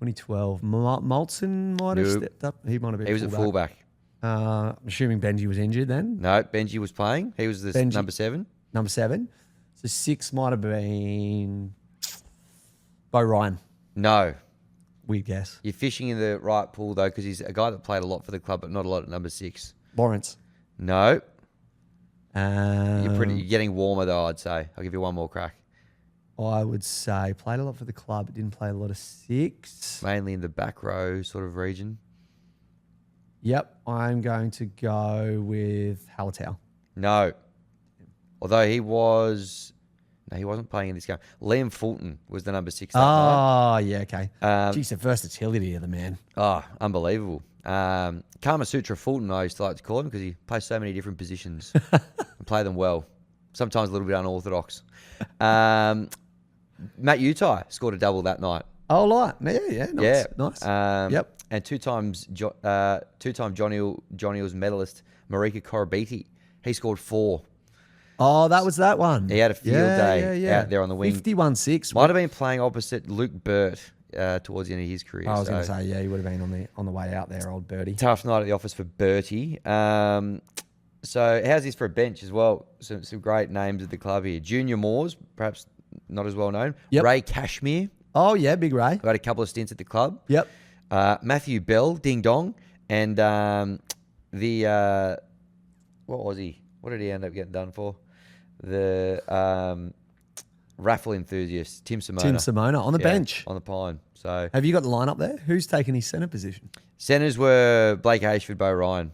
2012. Maltson might have Nope. stepped up. He might have been He was at fullback. I'm assuming Benji was injured then. No, Benji was playing. He was the Benji. number 7. Number 7. So 6 might have been Bo Ryan. No. Weird guess. You're fishing in the right pool, though, because he's a guy that played a lot for the club, but not a lot at number 6. Lawrence. No. You're You're getting warmer, though, I'd say. I'll give you one more crack. I would say played a lot for the club, but didn't play a lot of 6. Mainly in the back row sort of region. Yep, I'm going to go with Hallertau. No. Although he was... No, he wasn't playing in this game. Liam Fulton was the number 6 that night. Oh, yeah, okay. Jeez, the versatility of the man. Oh, unbelievable. Kama Sutra Fulton, I used to like to call him because he plays so many different positions and play them well. Sometimes a little bit unorthodox. Matt Utai scored a double that night. Oh, right. Yeah, nice. Nice. Yep. And two-time Johnny Hills medalist Marika Korobiti. He scored 4. Oh, that was that one. He had a field day out there on the wing. 51-6. Might have been playing opposite Luke Burt towards the end of his career. I was going to say, yeah, he would have been on the way out there, old Birdie. Tough night at the office for Bertie. So how's this for a bench as well? Some great names at the club here. Junior Moores, perhaps not as well known. Yep. Ray Cashmere, Oh, yeah, Big Ray. who had a couple of stints at the club. Yep. Matthew Bell, Ding Dong. And what was he? What did he end up getting done for? The raffle enthusiast, Tim Simona. Tim Simona on the bench. On the pine. So Have you got the line up there? Who's taken his centre position? centres were Blake Ashford, Bo Ryan.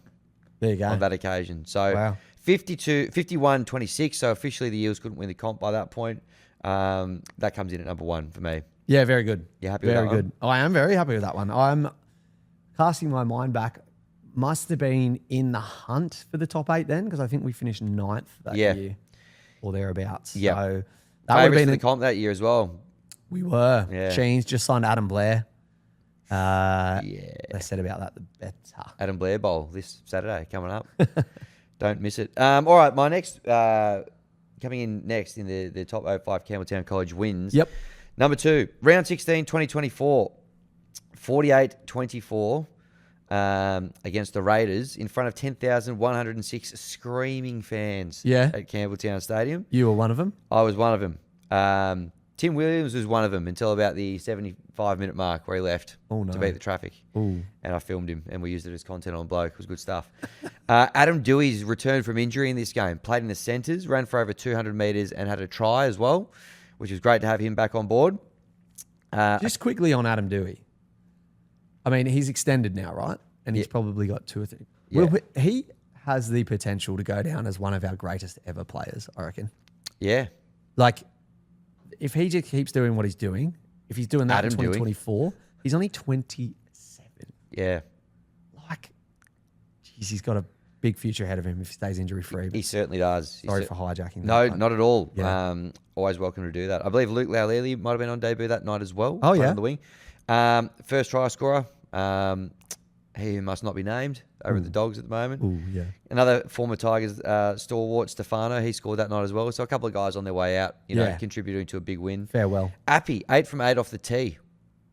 There you go. On that occasion. So Wow. 51-26. So officially the Eels couldn't win the comp by that point. That comes in at number 1 for me. Yeah, very good. You happy with very that one? good. I am very happy with that one. I'm casting my mind back. Must have been in the hunt for the top 8 then, because I think we finished 9th that year or thereabouts. Yeah. So that would have Favourites been for the comp that year as well. We were. Yeah. Sheens just signed Adam Blair. Yeah. Less said about that, the better. Adam Blair Bowl this Saturday coming up. Don't miss it. All right, my next coming in next in the top 05 Campbelltown College wins. Yep. Number 2, round 16, 2024, 48-24 against the Raiders in front of 10,106 screaming fans at Campbelltown Stadium. You were one of them? I was one of them. Tim Williams was one of them until about the 75-minute mark where he left to beat the traffic. Ooh. And I filmed him, and we used it as content on Bloke. It was good stuff. Adam Dewey's returned from injury in this game. Played in the centres, ran for over 200 metres and had a try as well, which was great to have him back on board. Just quickly on Adam Dewey. I mean, he's extended now, right? And he's probably got 2 or 3. Yeah. Well, he has the potential to go down as one of our greatest ever players, I reckon. Yeah. Like, if he just keeps doing what he's doing, if he's doing that Adam in 2024, he's only 27. Yeah. Like, geez, he's got a big future ahead of him if he stays injury-free. He certainly does. Sorry for hijacking No, that. not at all. Yeah. Always welcome to do that. I believe Luke Laulili might have been on debut that night as well. Oh, playing yeah. on the wing. First try scorer. He who must not be named over at the Dogs at the moment. Ooh, yeah. Another former Tigers stalwart, Stefano, he scored that night as well. So a couple of guys on their way out, contributing to a big win. Farewell. Appy, 8 from 8 off the tee,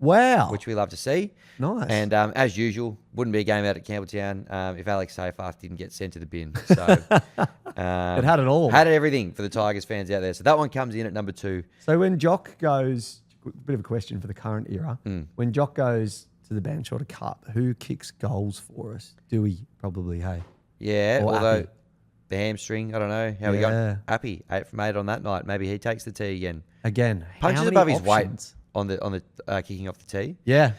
Wow. which we love to see. Nice. And as usual, wouldn't be a game out at Campbelltown if Alex Seyfarth didn't get sent to the bin. So it had it all. Had everything for the Tigers fans out there. So that one comes in at number 2. So when Jock goes, a bit of a question for the current era, when Jock goes to the bench or to cup, who kicks goals for us? Dewey, probably, hey? Yeah, Or although Appy. the hamstring, I don't know how we got Appy, 8 from 8 on that night. Maybe he takes the tee again. Again, Punches how many above his weight options? on the kicking off the tee. Yeah.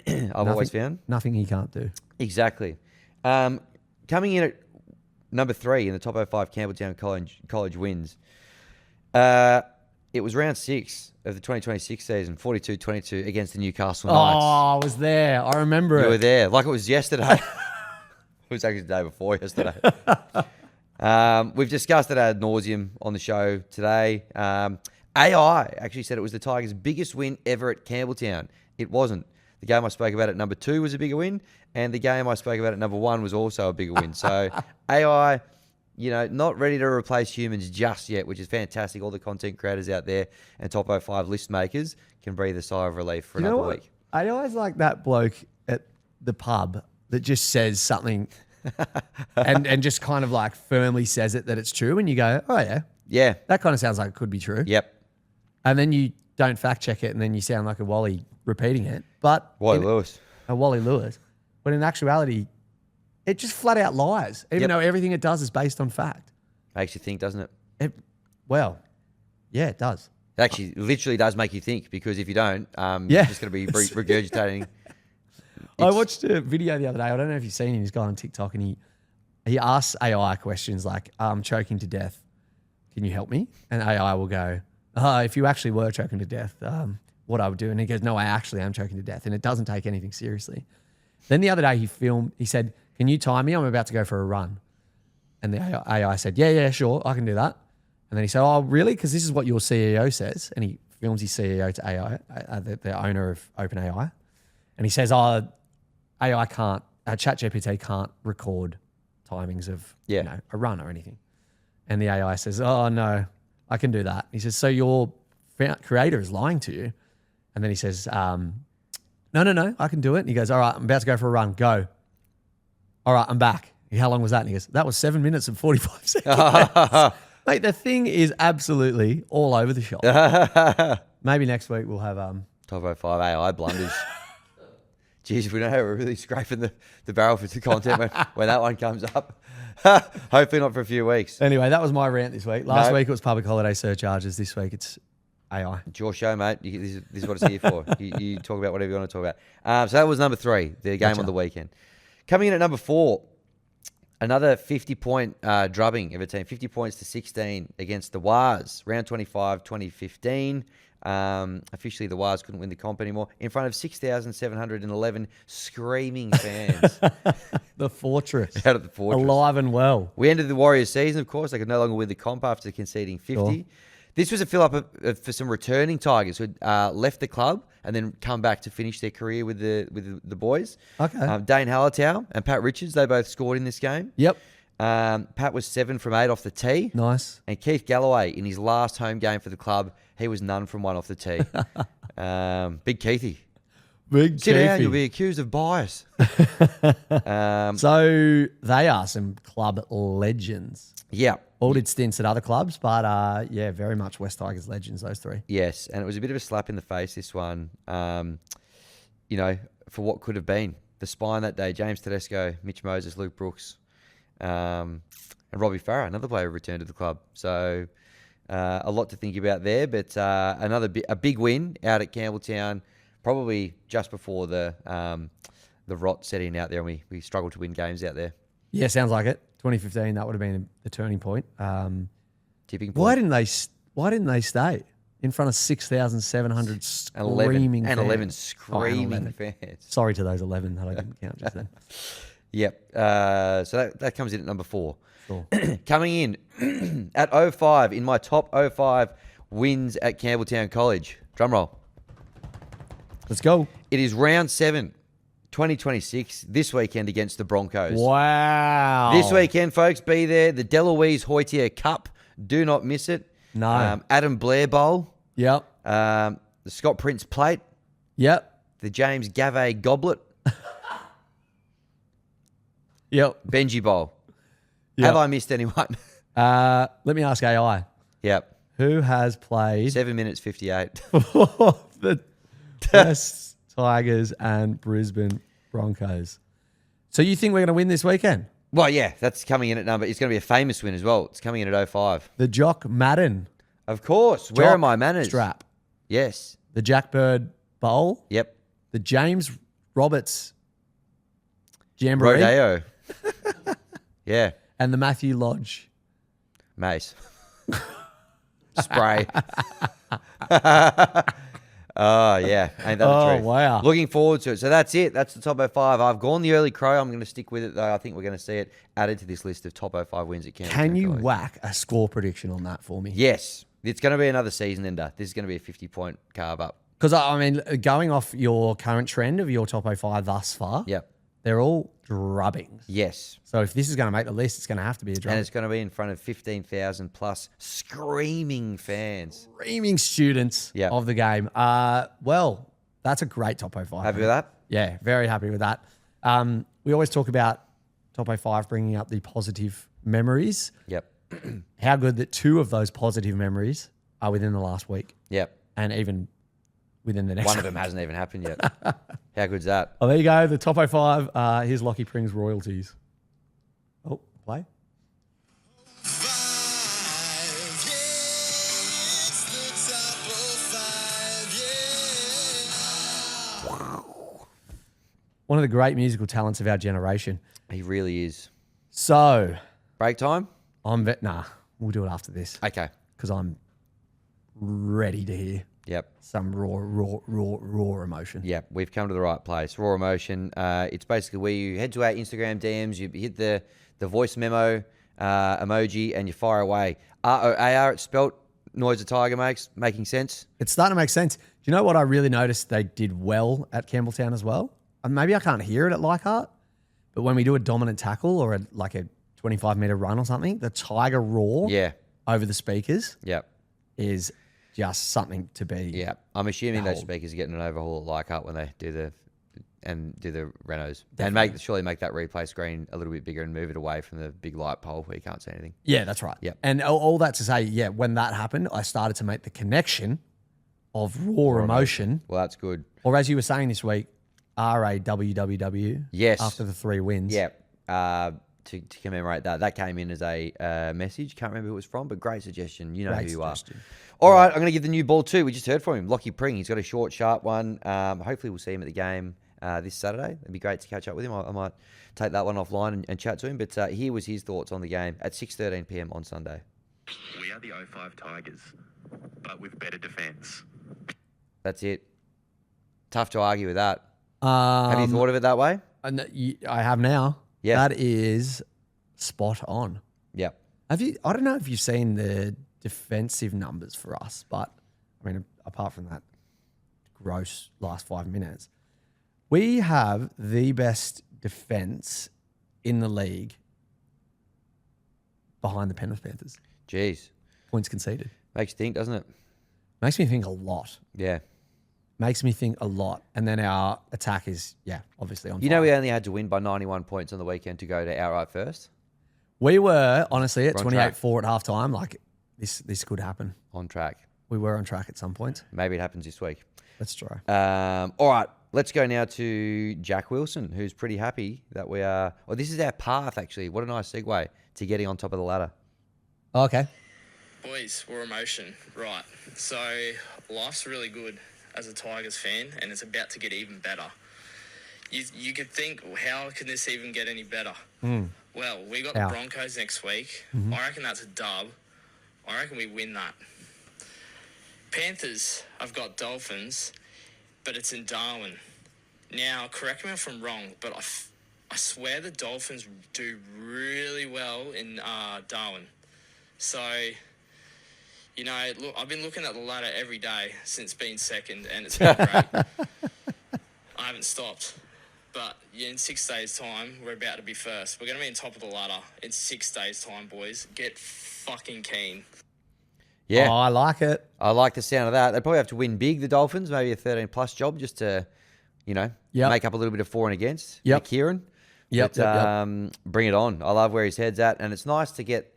I've always found. Nothing he can't do. Exactly. Coming in at number 3 in the top 05 Campbelltown College wins. It was round 6 of the 2026 season, 42-22 against the Newcastle Knights. Oh, I was there. I remember You it. were there, like it was yesterday. It was actually the day before yesterday. We've discussed it ad nauseum on the show today. AI actually said it was the Tigers' biggest win ever at Campbelltown. It wasn't. The game I spoke about at number 2 was a bigger win, and the game I spoke about at number 1 was also a bigger win. So AI, not ready to replace humans just yet, which is fantastic. All the content creators out there and top 05 list makers can breathe a sigh of relief for another week. AI is like that bloke at the pub that just says something and just kind of like firmly says it that it's true, and you go, oh yeah. Yeah. That kind of sounds like it could be true. Yep. And then you don't fact check it, and then you sound like a Wally repeating it. But Wally Lewis. A Wally Lewis. But in actuality, it just flat out lies, even though everything it does is based on fact. Makes you think, doesn't it? Yeah, it does. It actually literally does make you think, because if you don't, you're just going to be regurgitating. I watched a video the other day. I don't know if you've seen him. He's got on TikTok, and he asks AI questions like, I'm choking to death. Can you help me? And AI will go, if you actually were choking to death, what I would do. And he goes, no, I actually am choking to death. And it doesn't take anything seriously. Then the other day he said, can you time me? I'm about to go for a run. And the AI said, yeah, sure, I can do that. And then he said, oh, really? Because this is what your CEO says. And he films his CEO to AI, the owner of OpenAI. And he says, AI can't, ChatGPT can't record timings of a run or anything. And the AI says, oh, no, I can do that. He says, so your creator is lying to you? And then he says, no, I can do it. And he goes, all right, I'm about to go for a run. Go. All right, I'm back. How long was that? And he goes, that was 7 minutes and 45 seconds. Mate, the thing is absolutely all over the shop. Maybe next week we'll have top 05 AI blunders. Jeez, we know we're really scraping the barrel for the content when that one comes up. Hopefully not for a few weeks. Anyway, that was my rant this week. Last week it was public holiday surcharges. This week it's AI. It's your show, mate. This is what it's here for. You talk about whatever you want to talk about. So that was number 3, the game on the weekend. Coming in at number 4, another 50-point drubbing of a team, 50 points to 16 against the Wars. Round 25, 2015. Officially, the Wars couldn't win the comp anymore in front of 6,711 screaming fans. The Fortress. Out of the Fortress. Alive and well. We ended the Warriors season, of course. They could no longer win the comp after conceding 50. Sure. This was a fill-up for some returning Tigers who had left the club and then come back to finish their career with the boys. Okay. Dane Hallertau and Pat Richards, they both scored in this game. Yep. Pat was 7 from 8 off the tee. Nice. And Keith Galloway, in his last home game for the club, he was none from 1 off the tee. Big Keithy. Sit down, you'll be accused of bias. So they are some club legends. Yeah. All did stints at other clubs, but very much West Tigers legends, those 3. Yes, and it was a bit of a slap in the face, this one, for what could have been. The spine that day, James Tedesco, Mitch Moses, Luke Brooks, and Robbie Farah, another player who returned to the club. So a lot to think about there, but a big win out at Campbelltown, probably just before the rot set in out there, and we struggled to win games out there. Yeah, sounds like it. 2015, that would have been the turning point. Tipping point. Why didn't they stay in front of 6,700 screaming fans? 11 screaming fans. Sorry to those 11 that I didn't count just then. Yep. So that comes in at number 4. Sure. Coming in at 05 in my top 05 wins at Campbelltown College. Drum roll. Let's go. It is round 7. 2026, this weekend against the Broncos. Wow. This weekend, folks, be there. The Deloise Hoytier Cup. Do not miss it. No. Adam Blair Bowl. Yep. The Scott Prince Plate. Yep. The James Gavay Goblet. Yep. Benji Bowl. Yep. Have I missed anyone? Let me ask AI. Yep. Who has played 7 minutes 58. the West Tigers and Brisbane Broncos? So you think we're going to win this weekend? Well, yeah, that's coming in at number. It's going to be a famous win as well. It's coming in at 05. The Jock Madden. Of course. Where are my manners? Strap. Yes. The Jack Bird Bowl. Yep. The James Roberts Jamboree. Rodeo. Yeah. And the Matthew Lodge. Mace. Spray. Oh, yeah. Ain't that the truth? Wow. Looking forward to it. So that's it. That's the top 05. I've gone the early crow. I'm going to stick with it, though. I think we're going to see it added to this list of top 05 wins at Campbelltown Can you College. whack a score prediction on that for me? Yes. It's going to be another season ender. This is going to be a 50-point carve up. Because, I mean, going off your current trend of your top 05 thus far, Yep. they're all drubbings. Yes. So if this is going to make the list, it's going to have to be a And drubbing. it's going to be in front of 15,000 plus screaming fans. Screaming students Yep. of the game. Well, that's a great top 05. Happy with that? Yeah, very happy with that. We always talk about top 05 bringing up the positive memories. Yep. How good that 2 of those positive memories are within the last week Yep. and even within the next One of them hasn't even happened yet. How good's that? Oh, there you go. The top 05. Here's Lockie Pring's royalties. Oh, play. One of the great musical talents of our generation. He really is. So, Break time? nah, we'll do it after this Okay. because I'm ready to hear Yep. some raw emotion. Yeah, we've come to the right place. Raw Emotion. It's basically where you head to our Instagram DMs, you hit the voice memo emoji, and you fire away. ROAR, it's spelt noise a tiger makes, making sense. It's starting to make sense. Do you know what I really noticed they did well at Campbelltown as well? And maybe I can't hear it at Leichhardt, but when we do a dominant tackle or a 25-meter run or something, the tiger roar Yeah. over the speakers Yep. is just something to be. Yeah. I'm assuming those Behold. speakers are getting an overhaul at Leichhardt when they do the Renos. And surely make that replay screen a little bit bigger and move it away from the big light pole where you can't see anything. Yeah, that's right. Yep. And all that to say, yeah, when that happened, I started to make the connection of raw emotion, Well, that's good. or as you were saying this week, RAWWW. Yes. After the 3 wins. Yeah. To commemorate that. That came in as a message. Can't remember who it was from, but great suggestion. You know Great who you suggestion. are. All right, I'm going to give the new ball too. We just heard from him, Lockie Pring. He's got a short, sharp one. Hopefully we'll see him at the game this Saturday. It'd be great to catch up with him. I might take that one offline and chat to him. But here was his thoughts on the game at 6:13 p.m. on Sunday. We are the 05 Tigers, but with better defence. That's it. Tough to argue with that. Have you thought of it that way? I have now. Yeah. That is spot on. Yeah. Have you? I don't know if you've seen the defensive numbers for us, but I mean, apart from that gross last 5 minutes, we have the best defense in the league behind the Penrith Panthers. Jeez. Points conceded. Makes you think, doesn't it? Makes me think a lot. Yeah. Makes me think a lot. And then our attack is, obviously on You fire. know we only had to win by 91 points on the weekend to go to outright first. We were, honestly, at We're on track. 28-4 at halftime, like, this could happen. On track. We were on track at some point. Maybe it happens this week. Let's try. All right, let's go now to Jack Wilson, who's pretty happy that we are... Well, this is our path, actually. What a nice segue to getting on top of the ladder. Okay. Boys, we're emotion. Right. So, life's really good as a Tigers fan, and it's about to get even better. You could think, well, how can this even get any better? Well, we got How? the Broncos next week. I reckon that's a dub. I reckon we win that. Panthers, I've got Dolphins, but it's in Darwin. Now, correct me if I'm wrong, but I swear the Dolphins do really well in Darwin. So, you know, look, I've been looking at the ladder every day since being second, and it's been great. I haven't stopped. But in 6 days' time, we're about to be first. We're going to be on top of the ladder in 6 days' time, boys. Get fucking keen. Yeah, Oh, I like it. I like the sound of that. They probably have to win big, the Dolphins, maybe a 13-plus job just to, Yep. make up a little bit of for and against. Yep. Kieran. Yep, But, bring it on. I love where his head's at, and it's nice to get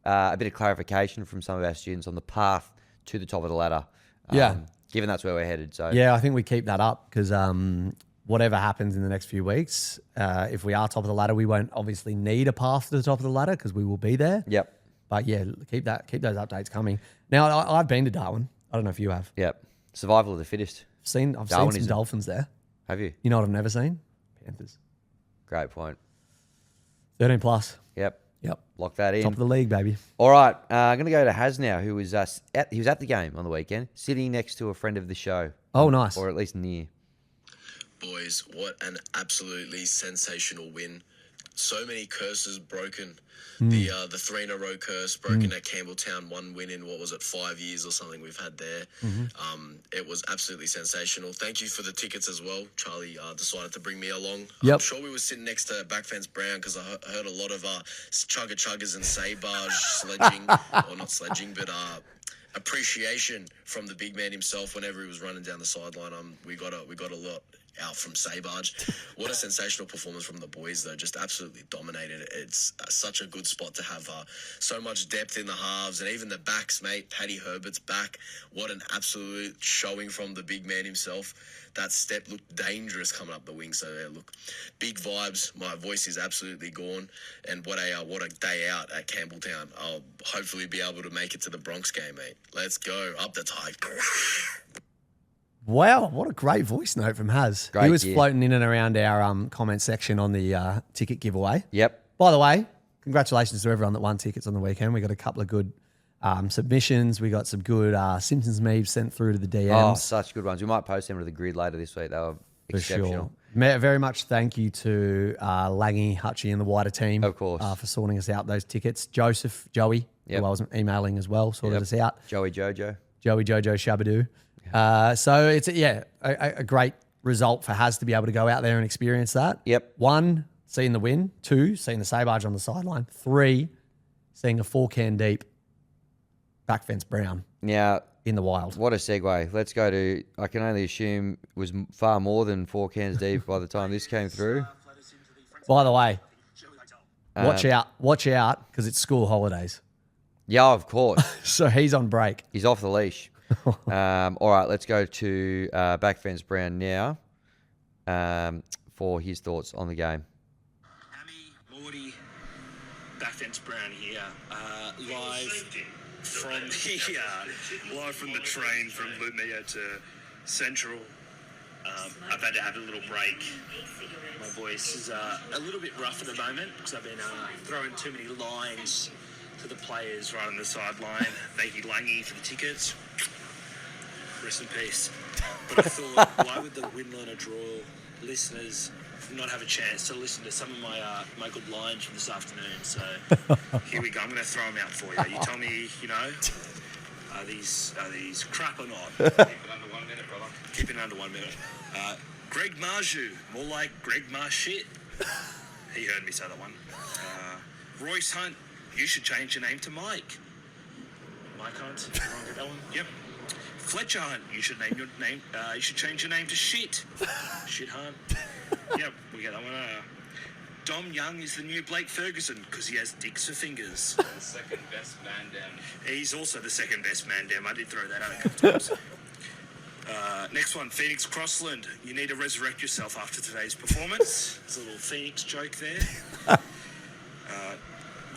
a bit of clarification from some of our students on the path to the top of the ladder. Yeah. Given that's where we're headed. So Yeah, I think we keep that up because whatever happens in the next few weeks, if we are top of the ladder, we won't obviously need a path to the top of the ladder because we will be there. Yep. But yeah, keep those updates coming. Now, I've been to Darwin. I don't know if you have. Yep. Survival of the fittest. I've seen some Darwinism. Dolphins there. Have you? You know what I've never seen? Panthers. Great point. 13 plus. Yep. Yep. Lock that in. Top of the league, baby. All right. I'm going to go to Haz now, who was he was at the game on the weekend, sitting next to a friend of the show. Oh, nice. Or at least near. Boys, what an absolutely sensational win. so many curses broken. The 3-in-a-row curse broken at Campbelltown, 1 win in, 5 years or something we've had there. It was absolutely sensational. Thank you for the tickets as well. Charlie decided to bring me along. Yep. I'm sure we were sitting next to Backfence Brown because I heard a lot of chugga-chuggers and saybage sledging, or not sledging, but appreciation from the big man himself whenever he was running down the sideline. We got a lot out from Saybage. What a sensational performance from the boys, though. Just absolutely dominated. It's such a good spot to have so much depth in the halves and even the backs, mate. Paddy Herbert's back. What an absolute showing from the big man himself. That step looked dangerous coming up the wing. So, yeah, look, big vibes. My voice is absolutely gone. And what a day out at Campbelltown. I'll hopefully be able to make it to the Bronx game, mate. Let's go. Up the Tigers. Wow, what a great voice note from Haz. Great He was year. floating in and around our comment section on the ticket giveaway. Yep. By the way, congratulations to everyone that won tickets on the weekend. We got a couple of good submissions. We got some good Simpsons memes sent through to the DMs. Oh, such good ones. We might post them to the grid later this week. They were For exceptional. sure. Very much thank you to Langy, Hutchie and the wider team. Of course. For sorting us out those tickets. Joseph, Joey, Yep. who I was emailing as well, sorted us out. Joey Jojo. Joey Jojo Shabadoo. So it's a great result for Haz to be able to go out there and experience that. Yep. 1, seeing the win. 2, seeing the Saybage on the sideline. 3, seeing a 4-can deep Backfence Brown Now, in the wild. what a segue. Let's go to, I can only assume, it was far more than 4 cans deep by the time this came through. By the way, watch out, because it's school holidays. Yeah, of course. So he's on break. He's off the leash. All right, let's go to Backfence Brown now for his thoughts on the game. Hammy, Morty, Backfence Brown here, live from the train from Lumia to Central. I've had to have a little break. My voice is a little bit rough at the moment because I've been throwing too many lines to the players right on the sideline. Thank you, Langy, for the tickets. Rest in peace. But I thought, why would the Win, Learn or Draw listeners not have a chance to listen to some of my good lines from this afternoon? So here we go. I'm going to throw them out for you. You tell me, are these crap or not? Keep it under 1 minute, brother. Keep it under 1 minute. Greg Marju, more like Greg Marshit. He heard me say that one. Royce Hunt, you should change your name to Mike. Mike Hunt, wrong with that one. Yep. Fletcher Hunt, you should name your name. You should change your name to Shit. Shit Hunt. Yep, we get that one. Dom Young is the new Blake Ferguson because he has dicks for fingers. The second best man down. He's also the second best man down. I did throw that out a couple times. Next one, Phoenix Crossland. You need to resurrect yourself after today's performance. There's a little Phoenix joke there.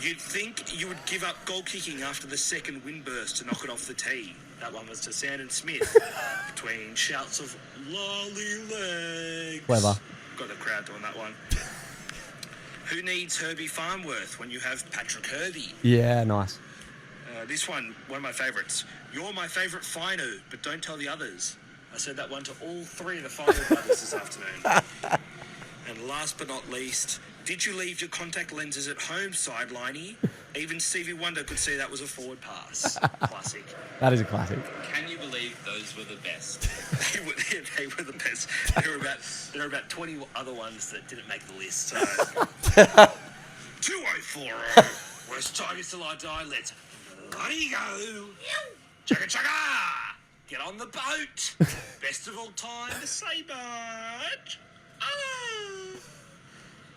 You'd think you would give up goal kicking after the second wind burst to knock it off the tee. That one was to Sandon Smith between shouts of lolly legs. Clever. Got the crowd doing that one. Who needs Herbie Farnworth when you have Patrick Herbie? Yeah, nice. This one of my favourites. You're my favourite Fino, but don't tell the others. I said that one to all 3 of the Fino brothers this afternoon. And last but not least, did you leave your contact lenses at home, sideliney? Even Stevie Wonder could see that was a forward pass. Classic. That is a classic. Can you believe those were the best? They were the best. There were about 20 other ones that didn't make the list. So 2040. West Tigers till I die. Let's bloody go. Chugga chugga. Get on the boat. Best of all time, the Saybage. Oh.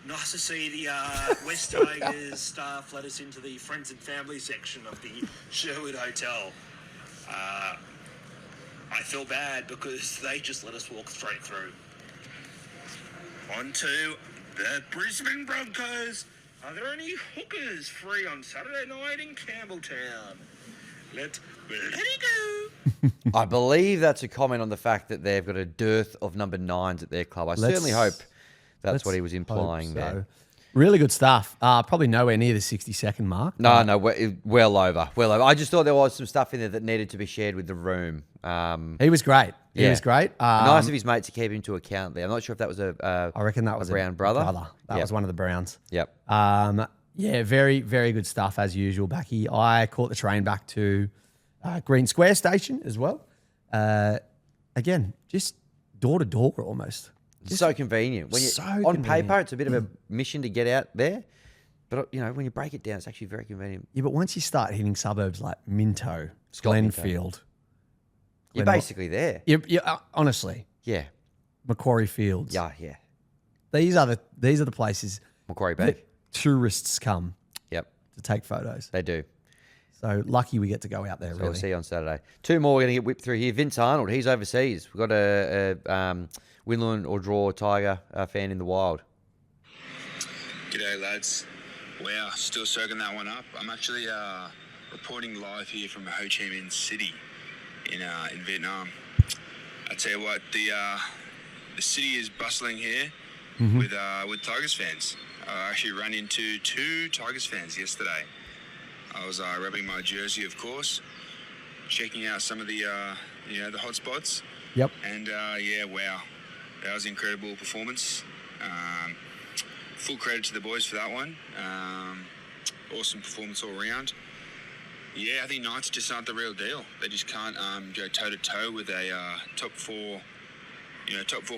Nice to see the West Tigers staff let us into the friends and family section of the Sherwood Hotel. I feel bad because they just let us walk straight through. On to the Brisbane Broncos. Are there any hookers free on Saturday night in Campbelltown? Let it go. I believe that's a comment on the fact that they've got a dearth of number 9s at their club. I certainly hope that's what he was implying there. Really good stuff. Probably nowhere near the 60-second mark. No, well over. I just thought there was some stuff in there that needed to be shared with the room. He was great. He was great. Nice of his mate to keep him to account there. I'm not sure if that was I reckon that was a Brown brother. That was one of the Browns. Yep. Yeah, very, very good stuff as usual, Backy. I caught the train back to Green Square Station as well. Again, just door to door almost. Just so convenient. When on paper, it's a bit of a mission to get out there. But, when you break it down, it's actually very convenient. Yeah, but once you start hitting suburbs like Minto, Glenfield. You're basically there. Honestly. Yeah. Macquarie Fields. Yeah. These are the places Macquarie Bay. Tourists come to take photos. They do. So lucky we get to say really. We'll see you on Saturday. 2 more we're going to get whipped through here. Vince Arnold, he's overseas. We've got a Winlearn or Draw Tiger fan in the wild. G'day, lads. Wow, still soaking that one up. I'm actually reporting live here from Ho Chi Minh City in Vietnam. I tell you what, the city is bustling here with Tigers fans. I actually ran into 2 Tigers fans yesterday. I was repping my jersey, of course, checking out some of the the hot spots. Yep. And wow, that was an incredible performance. Full credit to the boys for that one. Awesome performance all around. Yeah, I think Knights just aren't the real deal. They just can't go toe to toe with a top 4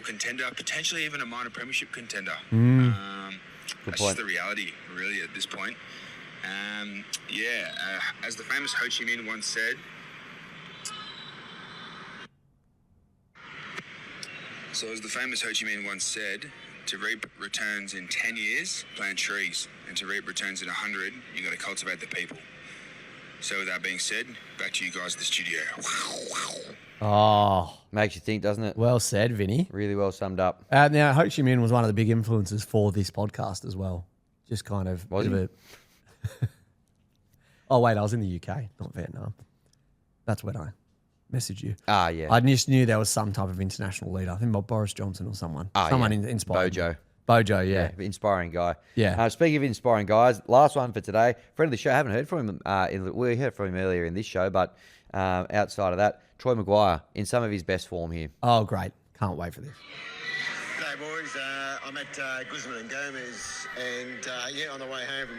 contender, potentially even a minor premiership contender. That's just the reality, really, at this point. As the famous Ho Chi Minh once said, to reap returns in 10 years, plant trees. And to reap returns in 100, you got to cultivate the people. So with that being said, back to you guys at the studio. Oh. Makes you think, doesn't it? Well said, Vinny. Really well summed up. Now, Ho Chi Minh was one of the big influences for this podcast as well. Just kind of... Was he? Oh, wait, I was in the UK, not Vietnam. That's when I messaged you. Ah, yeah. I just knew there was some type of international leader. I think Boris Johnson or someone. Someone inspired. Bojo, yeah. Inspiring guy. Yeah. Speaking of inspiring guys, last one for today. Friend of the show, haven't heard from him. We heard from him earlier in this show, but outside of that, Troy Maguire in some of his best form here. Oh, great. Can't wait for this. G'day, boys. I'm at Guzman and Gomez, and on the way home from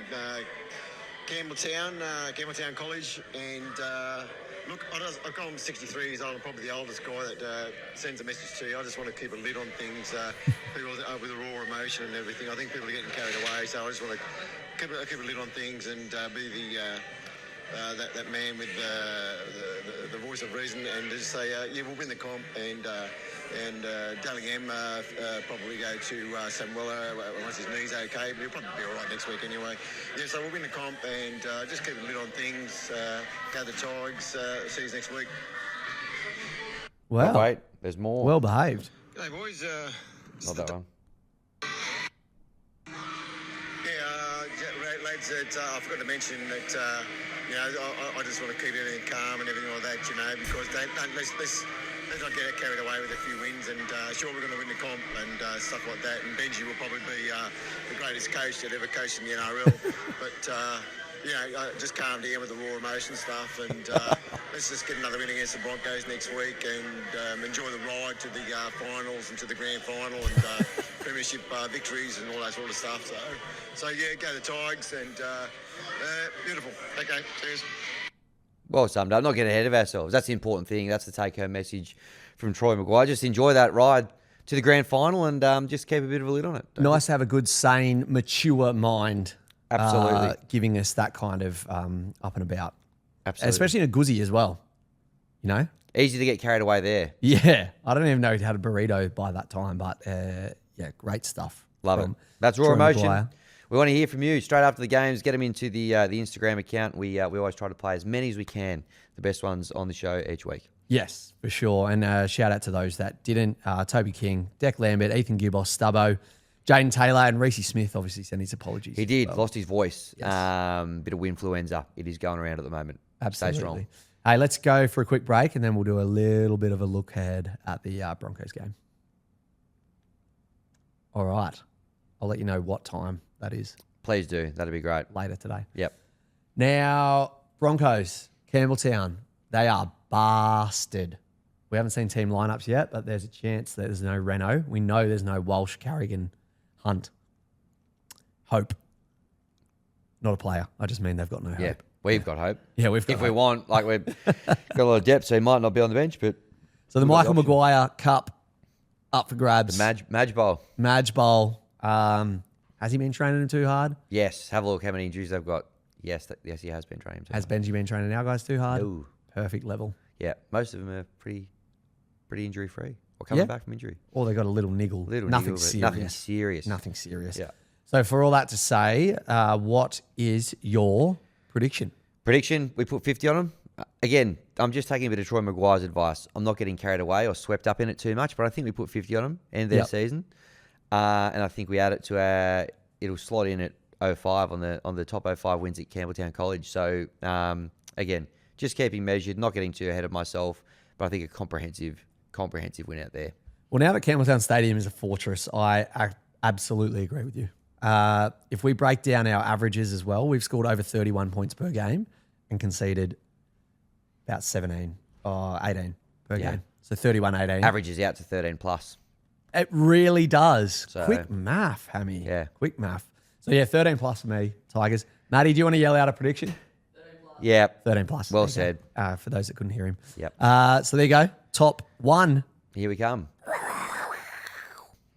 Campbelltown College, and look, I'm 63 years old. I'm probably the oldest guy that sends a message to you. I just want to keep a lid on things. People with a raw emotion and everything. I think people are getting carried away, so I just want to keep a lid on things and be that man with the voice of reason, and just say, we'll win the comp, and Dallingham probably go to Samuela once his knee's okay, but he'll probably be all right next week anyway. Yeah, so we'll win the comp and just keep a lid on things, go the Tigers, see you next week. Wow. Oh, wait, there's more. Well behaved. Hey, boys. Not that one. Lads, I forgot to mention that, I just want to keep everything calm and everything like that, because let's not get carried away with a few wins, and sure, we're going to win the comp and stuff like that, and Benji will probably be the greatest coach that ever coached in the NRL, but just calm down with the raw emotion stuff, and let's just get another win against the Broncos next week, and enjoy the ride to the finals and to the grand final and premiership victories and all that sort of stuff. So go the Tigers, and beautiful. Okay, cheers. Well summed up. Not getting ahead of ourselves. That's the important thing. That's the take-home message from Troy Maguire. Just enjoy that ride to the grand final and just keep a bit of a lid on it. Nice to have a good, sane, mature mind. Absolutely. Giving us that kind of up and about. Absolutely. Especially in a Guzzy as well. Easy to get carried away there. Yeah. I don't even know if he had a burrito by that time, but great stuff. Love it. That's Raw Emotion. Maguire. We want to hear from you straight after the games. Get them into the Instagram account. We always try to play as many as we can, the best ones on the show each week. Yes, for sure. And shout out to those that didn't. Toby King, Deck Lambert, Ethan Gibbos, Stubbo, Jaden Taylor, and Reece Smith obviously sent his apologies. He did. Lost his voice. Yes. Bit of influenza. It is going around at the moment. Absolutely. Stay strong. Hey, let's go for a quick break and then we'll do a little bit of a look ahead at the Broncos game. All right. I'll let you know what time that is Please do. That'd be great. later today. Yep. Now, Broncos, Campbelltown, they are bastard. We haven't seen team lineups yet, but there's a chance that there's no Reno. We know there's no Walsh, Carrigan, Hunt. Hope. Not a player. I just mean they've got no hope. Yeah. We've got hope. Yeah, we've got If we hope. want, like we've got a lot of depth, so he might not be on the bench, but So the we've got Michael option. Maguire Cup up for grabs. Madge Bowl. Madge Bowl. Has he been training him too hard? Yes. Have a look how many injuries they've got. Yes, yes, he has been training too Has hard. Benji been training our guys too hard? No. Perfect level. Yeah, most of them are pretty injury free or coming back from injury. Or they got a little niggle. Nothing niggle, but serious. Nothing serious. Nothing serious. Yeah. So for all that to say, what is your prediction? Prediction, we put 50 on them. Again, I'm just taking a bit of Troy Maguire's advice. I'm not getting carried away or swept up in it too much, but I think we put 50 on them, end their season. And I think we add it to it'll slot in at 05 on the top 05 wins at Campbelltown College. So, again, just keeping measured, not getting too ahead of myself, but I think a comprehensive win out there. Well, now that Campbelltown Stadium is a fortress, I absolutely agree with you. If we break down our averages as well, we've scored over 31 points per game and conceded about 18 per game. So 31-18. Averages out to 13 plus. It really does. So- Quick math, Hammy. Yeah. Quick math. So, 13 plus for me, Tigers. Matty, do you want to yell out a prediction? Yeah. 13 plus. Well There you said. go. For those that couldn't hear him. Yep. So there you go. Top one. Here we come.